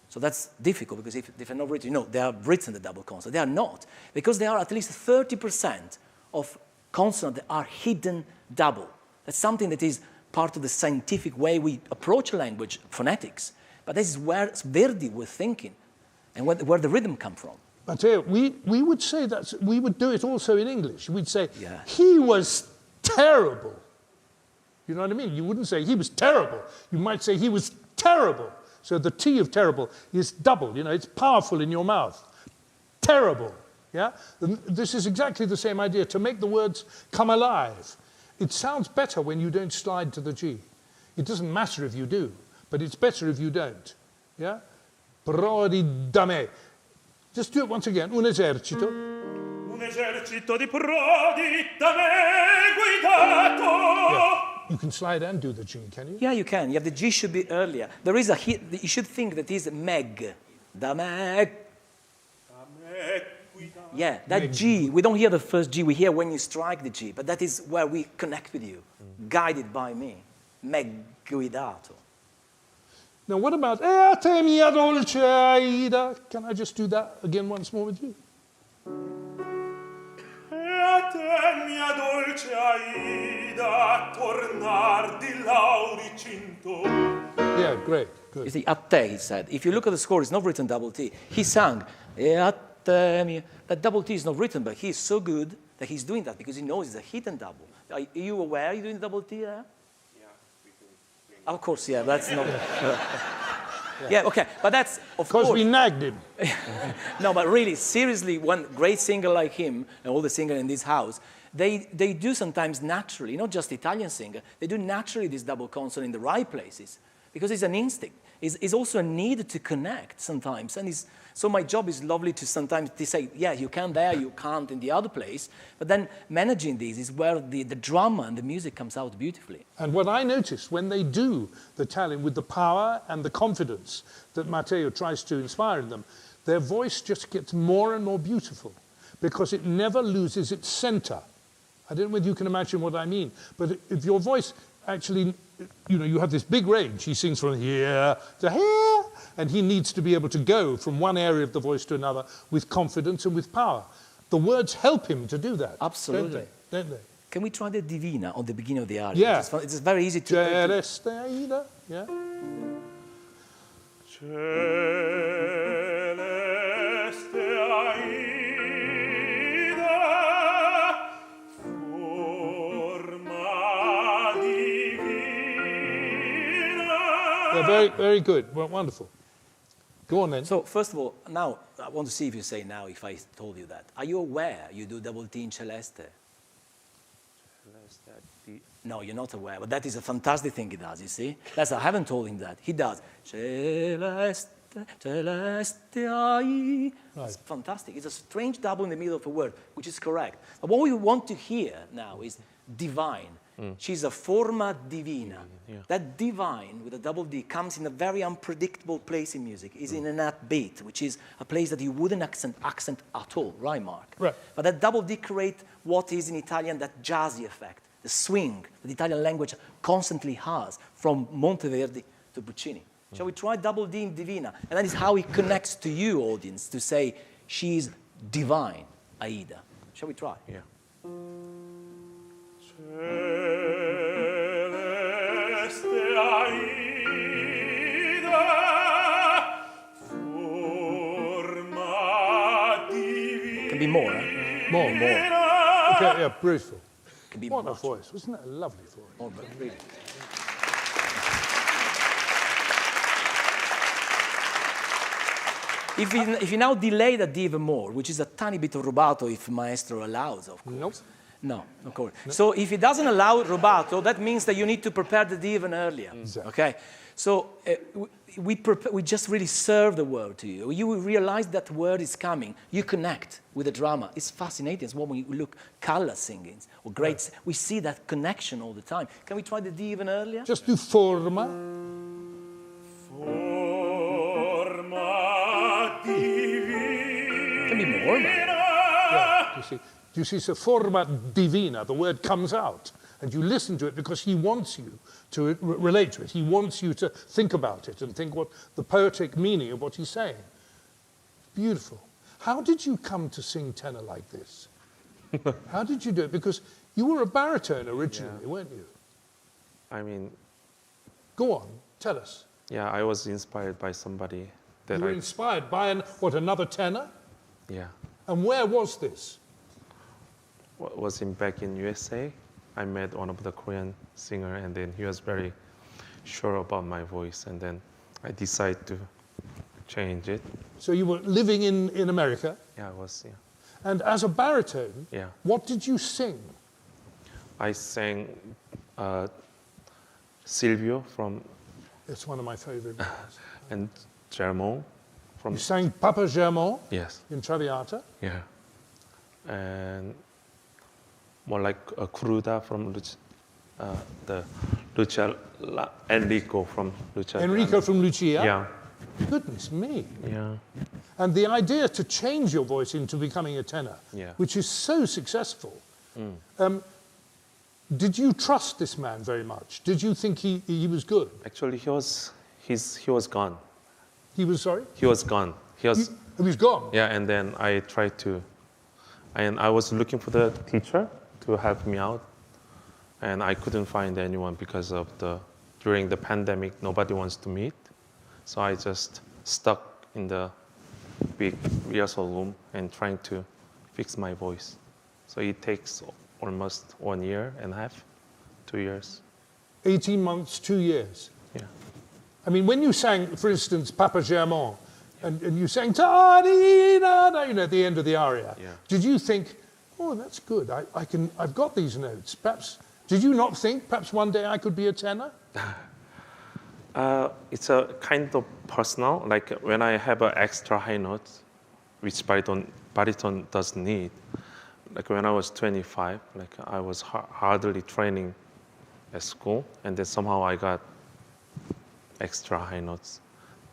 So that's difficult, because if they're not written, they are written, the double consonant. They are not, because there are at least 30% of consonants that are hidden double. That's something that is part of the scientific way we approach language, phonetics. But this is where Verdi was thinking, and where the rhythm comes from. Matteo, we would say that, we would do it also in English. We'd say, Yeah. he was terrible. You know what I mean? You wouldn't say he was terrible. You might say he was terrible. So the T of terrible is double, it's powerful in your mouth. Terrible, yeah? And this is exactly the same idea, to make the words come alive. It sounds better when you don't slide to the G. It doesn't matter if you do, but it's better if you don't, yeah? Prodi da me. Just do it once again. Un esercito. Un esercito di prodi da me guidato. Yeah. You can slide and do the G, can you? Yeah, you can. Yeah, the G should be earlier. There is you should think that is meg. Da meg. Da me guidato. Yeah, that G, we don't hear the first G, we hear when you strike the G, but that is where we connect with you, guided by me. Meg guidato. Now what about E te mia dolce Aida? Can I just do that again once more with you? A te mia dolce Aida tornar di lauricinto. Yeah, great, good. You see, a te, he said. If you look at the score, it's not written double T. He sang, a te mia. That double T is not written, but he is so good that he's doing that because he knows it's a hidden double. Are you aware you're doing double T there? Of course, yeah, that's not... Yeah, okay, but that's, of course... Because we nagged him. No, but really, seriously, one great singer like him, and all the singers in this house, they do sometimes naturally, not just Italian singer, they do naturally this double consonant in the right places, because it's an instinct. It's also a need to connect sometimes, and so my job is lovely to sometimes say, yeah, you can there, you can't in the other place, but then managing these is where the drama and the music comes out beautifully. And what I notice when they do the Italian with the power and the confidence that Matteo tries to inspire in them, their voice just gets more and more beautiful because it never loses its center. I don't know whether you can imagine what I mean, but if your voice actually, you have this big range. He sings from here to here, and he needs to be able to go from one area of the voice to another with confidence and with power. The words help him to do that. Absolutely. Don't they? Can we try the Divina on the beginning of the aria? Yeah. It's very easy to... Celeste Aida, yeah. Celeste Aida very, very good. Well, wonderful. Go on then. So first of all, now I want to see if you say now if I told you that. Are you aware you do double D in Celeste? No, you're not aware, but that is a fantastic thing he does, you see? I haven't told him that. He does. Celeste, Celeste, ai. It's fantastic. It's a strange double in the middle of a word, which is correct. But what we want to hear now is divine. She's a forma divina. Yeah. That divine with a double D comes in a very unpredictable place in music. It's in an upbeat, which is a place that you wouldn't accent at all, right, Mark? Right. But that double D creates what is in Italian that jazzy effect, the swing that the Italian language constantly has, from Monteverdi to Puccini. Shall we try double D in Divina? And that is how it connects to you, audience, to say she's divine, Aida. Shall we try? Yeah. Celeste Aida, forma divina. Can be more, eh? More. Okay, yeah, beautiful. Can be What a much voice. Wasn't that a lovely voice? more, but really. If you now delay the D even more, which is a tiny bit of rubato if maestro allows, of course. Nope. No, of course. No. So if it doesn't allow rubato, that means that you need to prepare the D even earlier. Exactly. Okay? So we just really serve the word to you. You will realize that word is coming. You connect with the drama. It's fascinating. It's when we look Callas singing or great. We see that connection all the time. Can we try the D even earlier? Just do forma. Forma divina. Can be more, man. Yeah, you see, so forma divina, the word comes out, and you listen to it because he wants you to relate to it. He wants you to think about it and think what the poetic meaning of what he's saying. Beautiful. How did you come to sing tenor like this? How did you do it? Because you were a baritone originally, weren't you? I mean, Go on, tell us. yeah, I was inspired by somebody that You were inspired by another tenor? yeah, And where was this? was back in USA. I met one of the Korean singer, and then he was very sure about my voice, and then I decided to change it. So you were living in America, Yeah, I was, yeah. and as a baritone, Yeah. what did you sing? I sang Silvio from It's one of my favorite ones. and Germo from You sang Papa Germain yes, in Traviata. yeah, and more like a Cruda from the Lucia Enrico from Lucia. Enrico from Lucia. Yeah, Goodness me. yeah, And the idea to change your voice into becoming a tenor, Yeah. which is so successful. Did you trust this man very much? Did you think he was good? Actually, he was gone. He was sorry? He was gone. He was He was gone. yeah, and then I tried to, and I was looking for the teacher to help me out, and I couldn't find anyone because of during the pandemic nobody wants to meet, so I just stuck in the big rehearsal room and trying to fix my voice. So it takes almost 1 year and a half, 2 years. 18 months, 2 years. Yeah. I mean, when you sang, for instance, Papa Germain, and you sang ta-dee-da-da, at the end of the aria, Yeah. did you think, oh, that's good, I've got these notes. Perhaps, did you not think, perhaps one day I could be a tenor? It's a kind of personal, like when I have an extra high note, which baritone doesn't need. Like when I was 25, like I was hardly training at school, and then somehow I got extra high notes.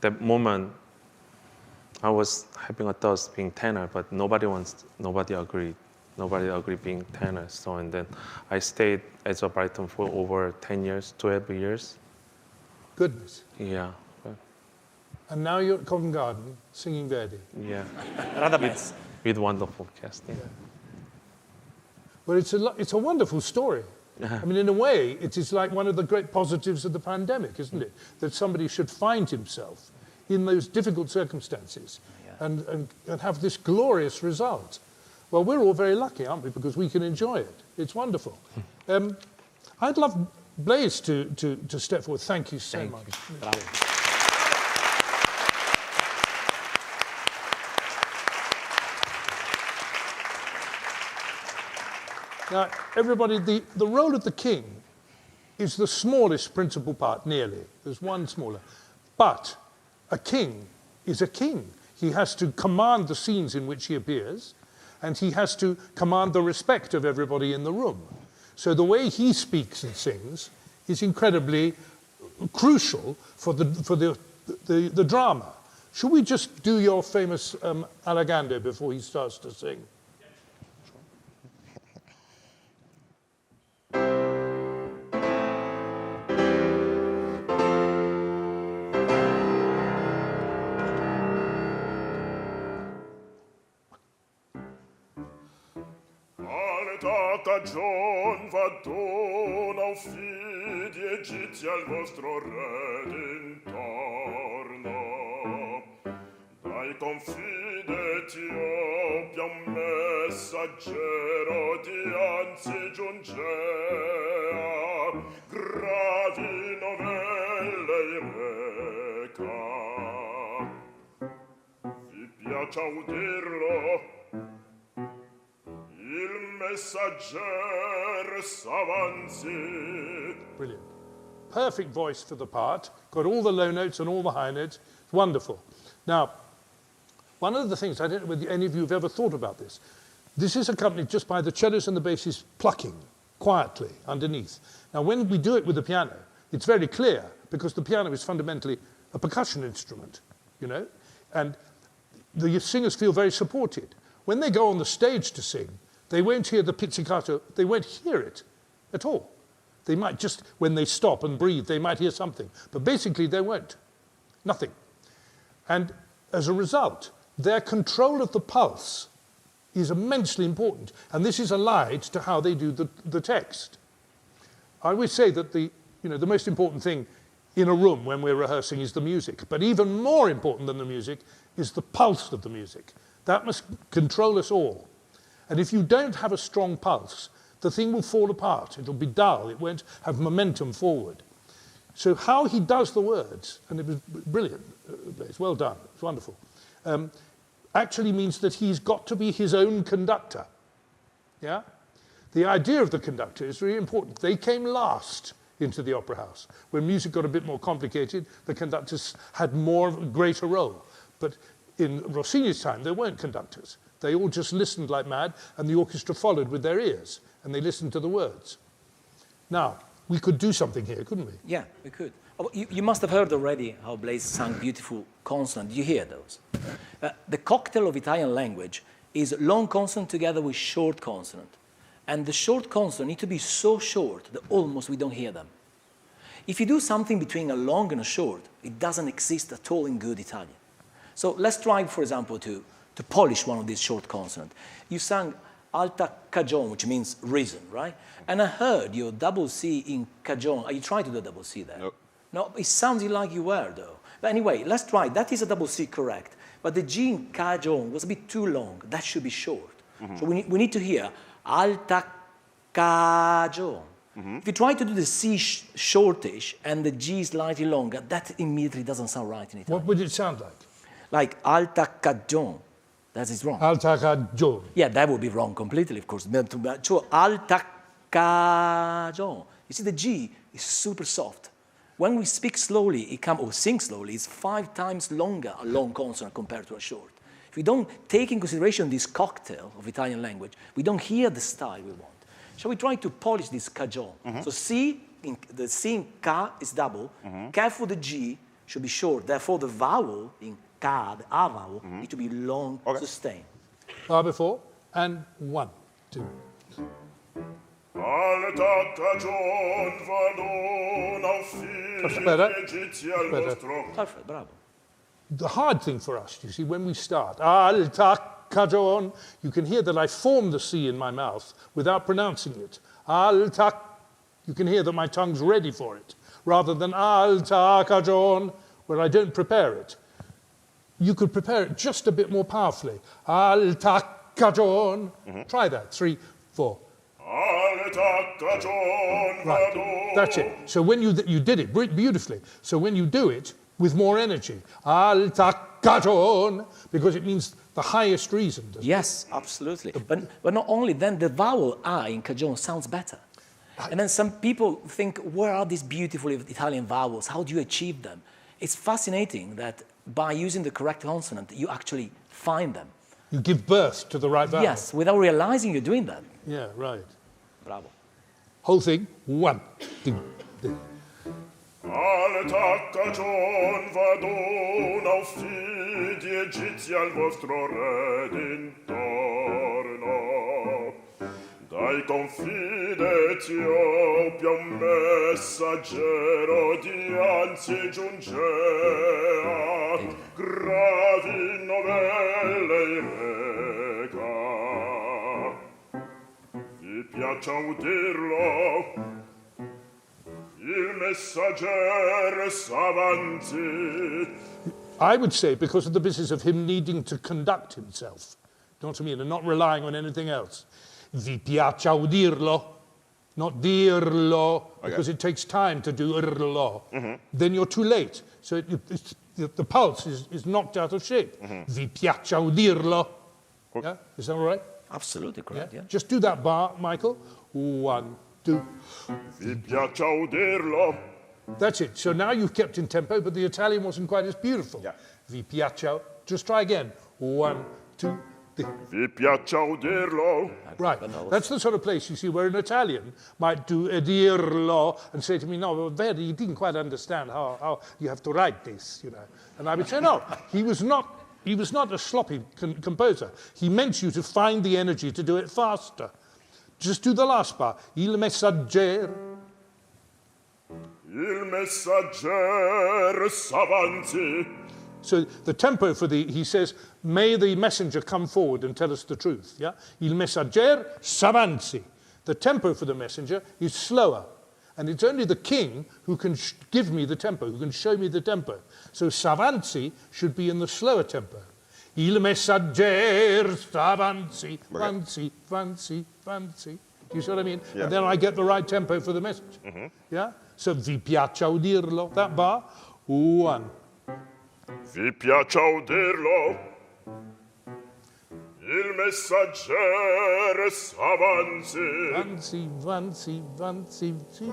That moment, I was having a thought being tenor, but nobody agreed. Nobody agreed being tenor. So, and then I stayed as a baritone for over 10 years, 12 years. Goodness. Yeah. But, And now you're at Covent Garden singing Verdi. yeah. Radames. With wonderful casting. Well, it's a wonderful story. I mean, in a way, it is like one of the great positives of the pandemic, isn't it? That somebody should find himself in those difficult circumstances and have this glorious result. Well, we're all very lucky, aren't we? Because we can enjoy it. It's wonderful. I'd love Blaise to step forward. Thank you so much. Bravo. Now, everybody, the role of the king is the smallest principal part, nearly. There's one smaller. But a king is a king. He has to command the scenes in which he appears, and he has to command the respect of everybody in the room. So the way he speaks and sings is incredibly crucial for the drama. Should we just do your famous Allegando before he starts to sing? Cagion va dona fidi egizi al vostro re d'intorno. Dai confide Etiopia un messaggero dianzi giungea, gravi novelle reca. Vi piace udirlo? Il messaggero s'avanzi. Brilliant. Perfect voice for the part. Got all the low notes and all the high notes. It's wonderful. Now, one of the things, I don't know whether any of you have ever thought about this. This is accompanied just by the cellos and the basses plucking quietly underneath. Now, when we do it with the piano, it's very clear because the piano is fundamentally a percussion instrument, you know, and the singers feel very supported. When they go on the stage to sing, they won't hear the pizzicato, they won't hear it at all. They might just, when they stop and breathe, they might hear something. But basically, they won't. Nothing. And as a result, their control of the pulse is immensely important. And this is allied to how they do the text. I always say that the most important thing in a room when we're rehearsing is the music. But even more important than the music is the pulse of the music. That must control us all. And if you don't have a strong pulse, the thing will fall apart. It'll be dull. It won't have momentum forward. So how he does the words, and it was brilliant, Blaise, well done, it's wonderful, actually means that he's got to be his own conductor. Yeah? The idea of the conductor is really important. They came last into the opera house. When music got a bit more complicated, the conductors had greater role. But in Rossini's time, there weren't conductors. They all just listened like mad, and the orchestra followed with their ears, and they listened to the words. Now, we could do something here, couldn't we? Yeah, we could. Oh, you must have heard already how Blaise sang beautiful consonant. Did you hear those? The cocktail of Italian language is long consonant together with short consonant. And the short consonant need to be so short that almost we don't hear them. If you do something between a long and a short, it doesn't exist at all in good Italian. So let's try, for example, to polish one of these short consonants. You sang alta cagion, which means risen, right? And I heard your double C in cagion. Are you trying to do a double C there? No. No, it sounded like you were, though. But anyway, let's try. That is a double C, correct. But the G in cagion was a bit too long. That should be short. Mm-hmm. So we need to hear alta cagion. Mm-hmm. If you try to do the C shortish and the G slightly longer, that immediately doesn't sound right in Italian. What would it sound like? Like alta cagion. That is wrong. Alta cagion. Yeah, that would be wrong completely, of course. So alta cagion. You see, the G is super soft. When we speak slowly, or sing slowly, it's 5 times longer a long consonant compared to a short. If we don't take in consideration this cocktail of Italian language, we don't hear the style we want. Shall we try to polish this cagion? Mm-hmm. So the C in ca is double. Mm-hmm. Ca for the G should be short. Therefore, the vowel in ca, the A vowel, needs to be long, sustained. Before, and 1, 2. That's better. Perfect, bravo. The hard thing for us, you see, when we start, alta cagion, you can hear that I form the C in my mouth without pronouncing it. Alta, you can hear that my tongue's ready for it, rather than alta cagion, where I don't prepare it. You could prepare it just a bit more powerfully. Alta cagion. Mm-hmm. Try that. 3, 4. Right, that's it. So when you did it beautifully. So when you do it with more energy, alta cajon, because it means the highest reason. Yes, absolutely. But not only then, the vowel I in cajon sounds better. And then some people think, where are these beautiful Italian vowels? How do you achieve them? It's fascinating that by using the correct consonant, you actually find them. You give birth to the right vowel. Yes, without realizing you're doing that. Yeah, right. Bravo. Whole thing, 1, 2, 3. Alta cagion vado naufidi egizi al vostro re d'intorno. Dai confide Etiopia un messaggero dianzi giungea, gravi novelle reca. Vi piace udirlo? Il messaggero s'avanti. I would say because of the business of him needing to conduct himself, you know what I mean, and not relying on anything else. Vi piace udirlo, not dirlo, because it takes time to do urlo. Then you're too late. So the pulse is knocked out of shape. Vi piace udirlo. Yeah? Is that all right? Absolutely correct, yeah. Just do that bar, Michael. 1, 2. Vi piace udirlo. That's it. So now you've kept in tempo, but the Italian wasn't quite as beautiful. Yeah. Vi piace. Just try again. 1, 2, 3. Vi piace udirlo. Right. That's the sort of place, you see, where an Italian might do a dirlo and say to me, no, Verdi, you didn't quite understand how you have to write this, you know. And I would say, no, he was not a sloppy composer. He meant you to find the energy to do it faster. Just do the last part. Il messaggero. Il messaggero s'avanti. So the tempo for he says, may the messenger come forward and tell us the truth. Yeah? Il messaggero s'avanti. The tempo for the messenger is slower. And it's only the king who can give me the tempo, who can show me the tempo. So s'avanti should be in the slower tempo. Il messaggero s'avanti, fancy, fancy, fancy. Do you see what I mean? Yeah. And then I get the right tempo for the message. Yeah? So vi piace udirlo. That bar. 1. Vi piace udirlo? Il messaggero s'avanti. Fancy, fancy, fancy, fancy.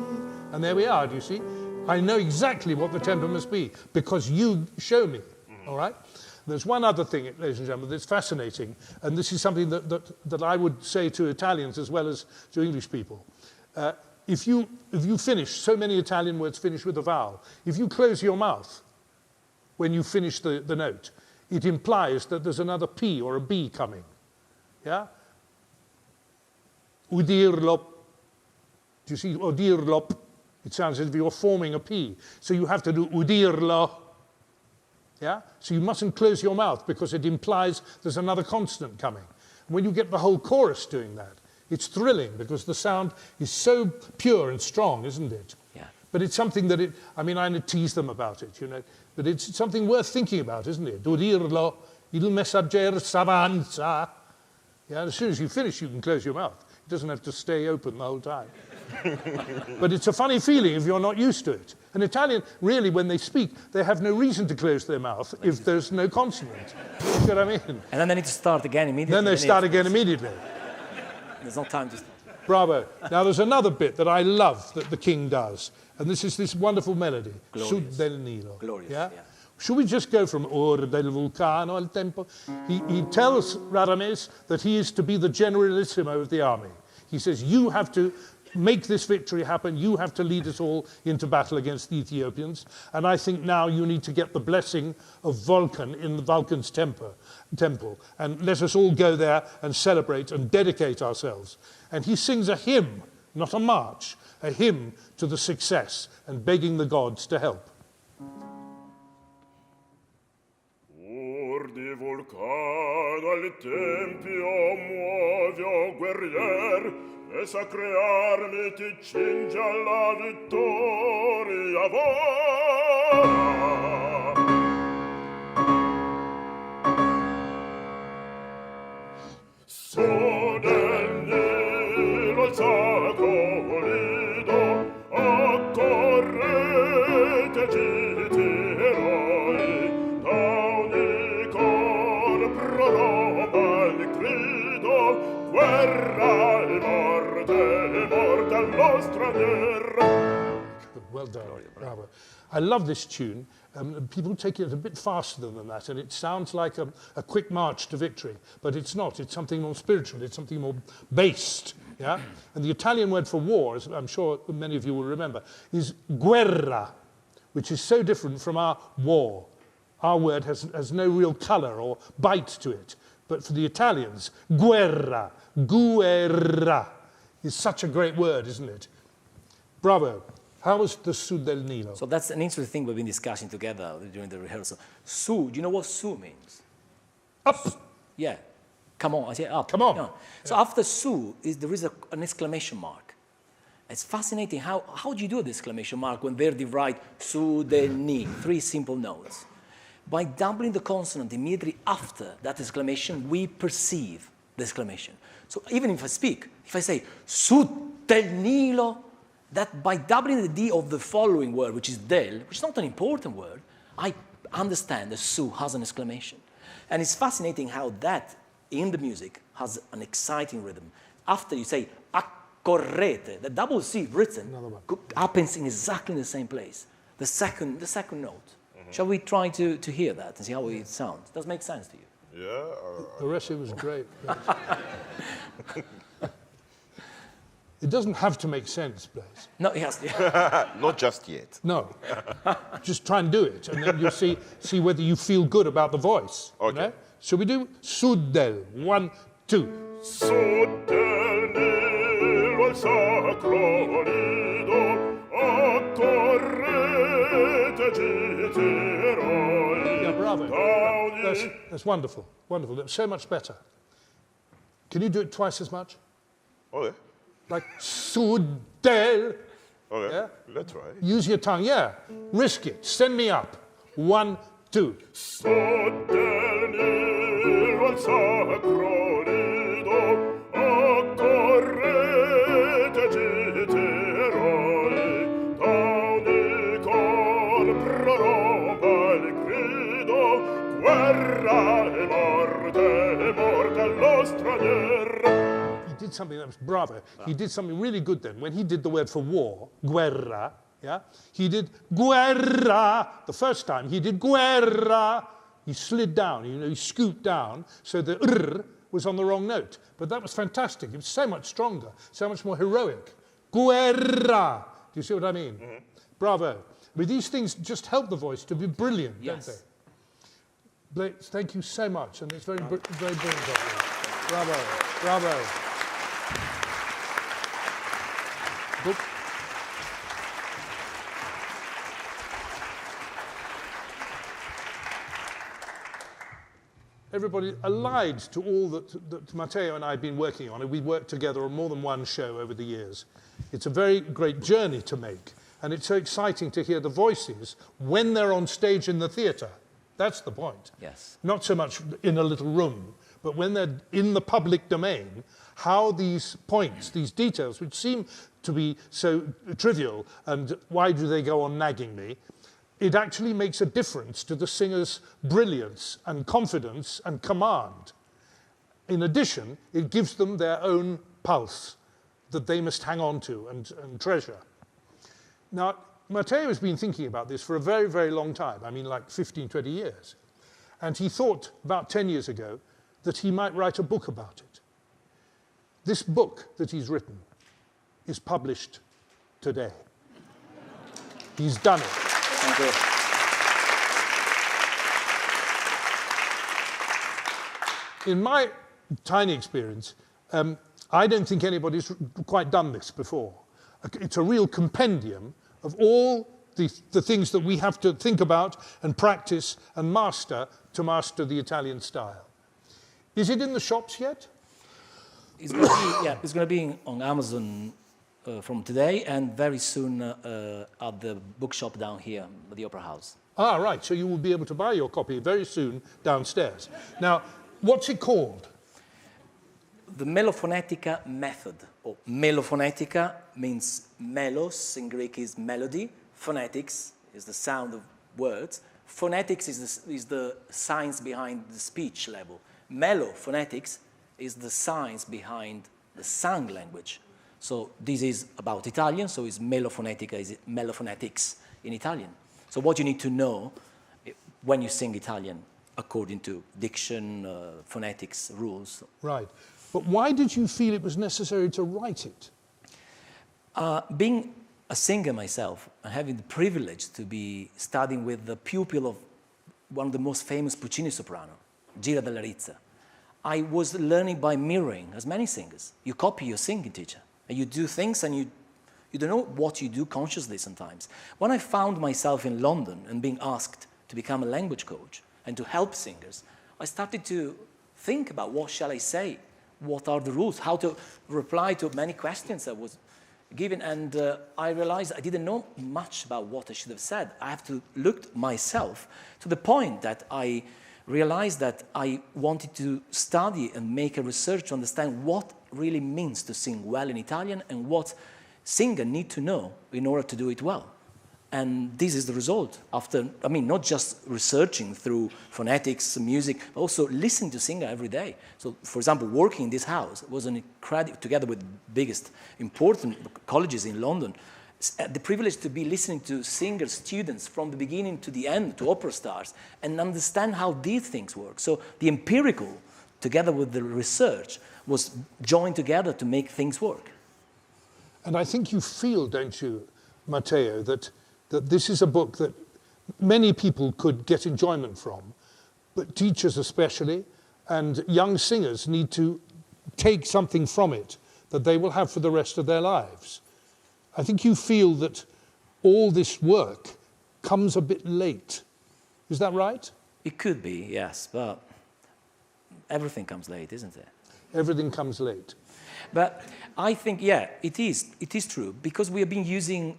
And there we are, do you see? I know exactly what the tempo must be because you show me, all right? There's one other thing, ladies and gentlemen, that's fascinating, and this is something that I would say to Italians as well as to English people. If you finish, so many Italian words finish with a vowel. If you close your mouth when you finish the note, it implies that there's another P or a B coming. Yeah? Udirlo. Do you see? Udirlo. It sounds as if you're forming a P. So you have to do udirlo. Yeah? So you mustn't close your mouth because it implies there's another consonant coming. When you get the whole chorus doing that, it's thrilling because the sound is so pure and strong, isn't it? Yeah. But it's something that I tease them about it, you know. But it's something worth thinking about, isn't it? Udirlo, il messaggero s'avanza. Yeah, as soon as you finish, you can close your mouth. It doesn't have to stay open the whole time. But it's a funny feeling if you're not used to it. An Italian, really, when they speak, they have no reason to close their mouth if there's no consonant. You see what I mean? And then they need to start again immediately. Then they start again immediately. There's no time to start. Bravo. Now, there's another bit that I love that the king does. And this is this wonderful melody. Glorious. Sud del Nilo. Glorious, Yeah? yeah. Should we just go from Or del Vulcano al Tempo? He tells Radames that he is to be the generalissimo of the army. He says, you have to make this victory happen. You have to lead us all into battle against the Ethiopians. And I think now you need to get the blessing of Vulcan in the Vulcan's temple. And let us all go there and celebrate and dedicate ourselves. And he sings a hymn, not a march, a hymn to the success and begging the gods to help. Or di vulcano al tempio muovi, o guerrier, e sacre armi ti cinge alla vittoria. Vola! Su del Nilo il sacro guerra e morte allo stranier. Well done, bravo. I love this tune. People take it a bit faster than that, and it sounds like a quick march to victory, but it's not. It's something more spiritual. It's something more based. Yeah? And the Italian word for war, as I'm sure many of you will remember, is guerra, which is so different from our war. Our word has no real colour or bite to it. But for the Italians, guerra is such a great word, isn't it? Bravo. How was the Su del Nilo? So that's an interesting thing we've been discussing together during the rehearsal. Su, do you know what su means? Up. Yeah. Come on, I say up. Come on. No. So after su, there is an exclamation mark. It's fascinating how do you do the exclamation mark when Verdi write su del ni, 3 simple notes. By doubling the consonant immediately after that exclamation, we perceive the exclamation. So even if I speak, if I say su del Nilo, that by doubling the D of the following word, which is del, which is not an important word, I understand that su has an exclamation. And it's fascinating how that, in the music, has an exciting rhythm. After you say accorrete, the double C written happens in exactly the same place, the second note. Shall we try to hear that and see how it sounds? Does it make sense to you? Yeah. The rest of it was great. It doesn't have to make sense, Blaise. No, it has. Not just yet. No. Just try and do it, and then you'll see whether you feel good about the voice. Okay. You know? Shall we do Sudel? 1, 2. Su del Nilo al sacro nido, accorrete giteroi. Yeah, bravo. That's wonderful. Wonderful. That's so much better. Can you do it twice as much? Okay. Like Sudel. Okay. Yeah? Let's try. Use your tongue. Yeah. Risk it. Send me up. 1, 2. Su del Nilo al sacro nido, accorrete giteroi, tauni col prorompa il grido, guerra e morte allo stranier. He did something that was bravo. He did something really good then. When he did the word for war, guerra, yeah, he did guerra. The first time he did guerra. He slid down, he scooped down, so the r was on the wrong note. But that was fantastic. It was so much stronger, so much more heroic. Guerra. Do you see what I mean? Mm-hmm. Bravo. I mean, these things just help the voice to be brilliant, don't they? Blaise, thank you so much, and it's very brilliant of you. Bravo. Bravo. Book. Everybody allied to all that Matteo and I have been working on, and we worked together on more than one show over the years. It's a very great journey to make, and it's so exciting to hear the voices when they're on stage in the theatre. That's the point. Yes. Not so much in a little room, but when they're in the public domain, how these points, these details, which seem to be so trivial, and why do they go on nagging me, it actually makes a difference to the singer's brilliance and confidence and command. In addition, it gives them their own pulse that they must hang on to and treasure. Now, Matteo has been thinking about this for a very, very long time. I mean, like 15, 20 years. And he thought about 10 years ago that he might write a book about it. This book that he's written is published today. He's done it. Thank you. In my tiny experience, I don't think anybody's quite done this before. It's a real compendium of all the things that we have to think about and practice and master to master the Italian style. Is it in the shops yet? It's going to be on Amazon from today, and very soon at the bookshop down here at the Opera House. Ah, right. So you will be able to buy your copy very soon downstairs. Now, what's it called? The Melophonetica method, or Melophonetica means melos in Greek is melody, phonetics is the sound of words, phonetics is the science behind the speech level. Melophonetics is the science behind the sung language. So this is about Italian, so it's mellofonetica, is mellophonetics in Italian. So what you need to know when you sing Italian according to diction, phonetics, rules. Right. But why did you feel it was necessary to write it? Being a singer myself, and having the privilege to be studying with the pupil of one of the most famous Puccini soprano, Gira della Rizza, I was learning by mirroring, as many singers. You copy your singing teacher, and you do things, and you don't know what you do consciously sometimes. When I found myself in London and being asked to become a language coach and to help singers, I started to think about what shall I say, what are the rules, how to reply to many questions I was given, and I realized I didn't know much about what I should have said. I have to look myself to the point that I realized that I wanted to study and make a research to understand what really means to sing well in Italian and what singers need to know in order to do it well. And this is the result after, I mean, not just researching through phonetics, music, but also listening to singer every day. So, for example, working in this house was an incredible, together with the biggest important colleges in London, the privilege to be listening to singers, students from the beginning to the end, to opera stars, and understand how these things work. So the empirical, together with the research, was joined together to make things work. And I think you feel, don't you, Matteo, that this is a book that many people could get enjoyment from, but teachers especially, and young singers need to take something from it that they will have for the rest of their lives. I think you feel that all this work comes a bit late. Is that right? It could be, yes, but everything comes late, isn't it? Everything comes late. But I think, yeah, it is true, because we have been using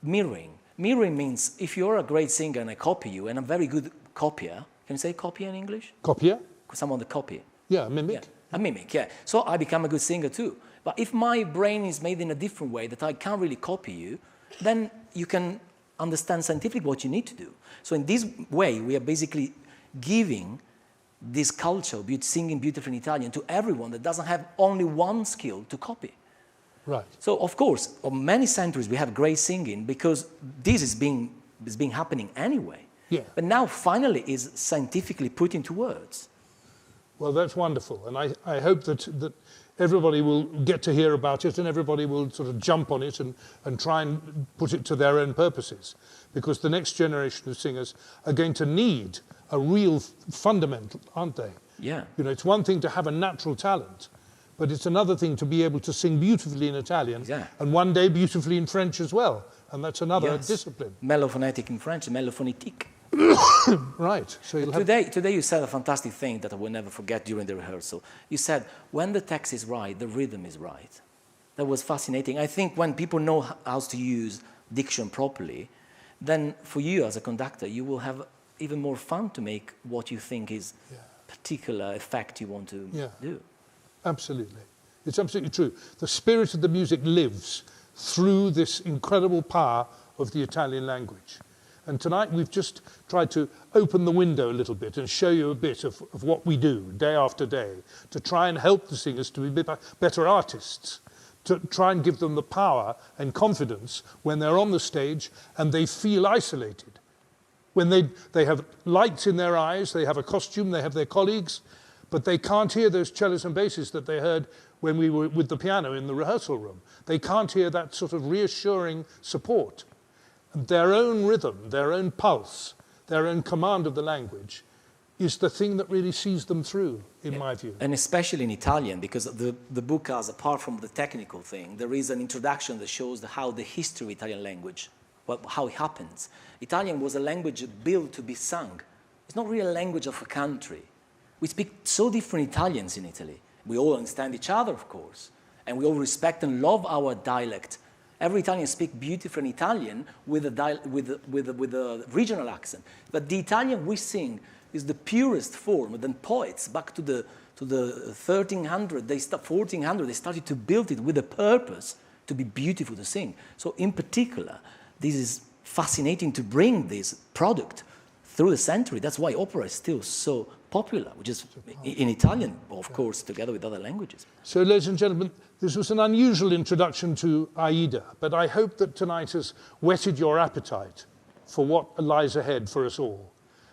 mirroring. Mirroring means if you're a great singer and I copy you, and I'm a very good copier, can you say copier in English? Copier? Someone that copy. Yeah, a mimic. Yeah, a mimic, yeah. So I become a good singer too. But if my brain is made in a different way that I can't really copy you, then you can understand scientifically what you need to do. So in this way, we are basically giving this culture of singing beautiful in Italian to everyone that doesn't have only one skill to copy. Right. So of course, for many centuries we have great singing because this is being happening anyway. Yeah. But now finally is scientifically put into words. Well, that's wonderful. And I hope that everybody will get to hear about it and everybody will sort of jump on it and try and put it to their own purposes. Because the next generation of singers are going to need a real fundamental, aren't they? Yeah. You know, it's one thing to have a natural talent, but it's another thing to be able to sing beautifully in Italian and one day beautifully in French as well. And that's another discipline. Mellophonetic in French, mellophonétique. Right. So today you said a fantastic thing that I will never forget during the rehearsal. You said, when the text is right, the rhythm is right. That was fascinating. I think when people know how to use diction properly, then for you as a conductor, you will have even more fun to make what you think is particular effect you want to do. Absolutely. It's absolutely true. The spirit of the music lives through this incredible power of the Italian language. And tonight we've just tried to open the window a little bit and show you a bit of what we do day after day to try and help the singers to be better artists, to try and give them the power and confidence when they're on the stage and they feel isolated. When they have lights in their eyes, they have a costume, they have their colleagues, but they can't hear those cellos and basses that they heard when we were with the piano in the rehearsal room. They can't hear that sort of reassuring support. And their own rhythm, their own pulse, their own command of the language is the thing that really sees them through, in my view. And especially in Italian, because the book has, apart from the technical thing, there is an introduction that shows how the history of Italian language, how it happens. Italian was a language built to be sung. It's not really a language of a country. We speak so different Italians in Italy. We all understand each other, of course, and we all respect and love our dialect. Every Italian speaks beautiful Italian with a regional accent. But the Italian we sing is the purest form. Then poets, back to the 1300, 1400, they started to build it with a purpose to be beautiful to sing. So in particular, this is fascinating to bring this product through the century. That's why opera is still so popular, which is in Italian, of course, together with other languages. So, ladies and gentlemen, this was an unusual introduction to Aida, but I hope that tonight has whetted your appetite for what lies ahead for us all.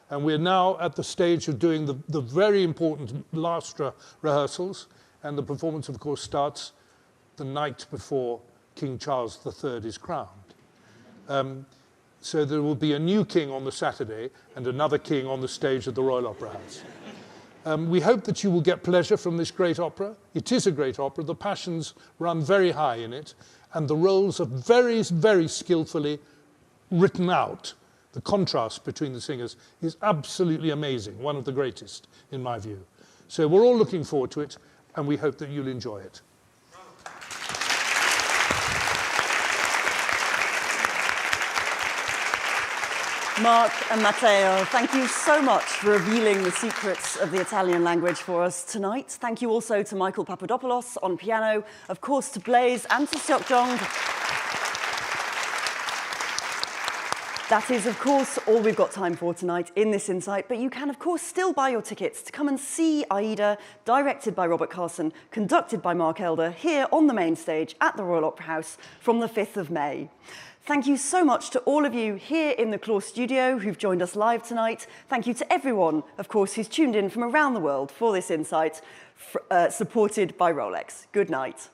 And we're now at the stage of doing the very important last rehearsals, and the performance, of course, starts the night before King Charles III is crowned. So there will be a new king on the Saturday and another king on the stage at the Royal Opera House. We hope that you will get pleasure from this great opera. It is a great opera. The passions run very high in it, and the roles are very, very skillfully written out. The contrast between the singers is absolutely amazing, one of the greatest, in my view. So we're all looking forward to it, and we hope that you'll enjoy it. Mark and Matteo, thank you so much for revealing the secrets of the Italian language for us tonight. Thank you also to Michael Papadopoulos on piano, of course to Blaise and to Seokjong. That is, of course, all we've got time for tonight in this Insight, but you can, of course, still buy your tickets to come and see Aida, directed by Robert Carson, conducted by Mark Elder, here on the main stage at the Royal Opera House from the 5th of May. Thank you so much to all of you here in the Claw studio who've joined us live tonight. Thank you to everyone, of course, who's tuned in from around the world for this Insight, supported by Rolex. Good night.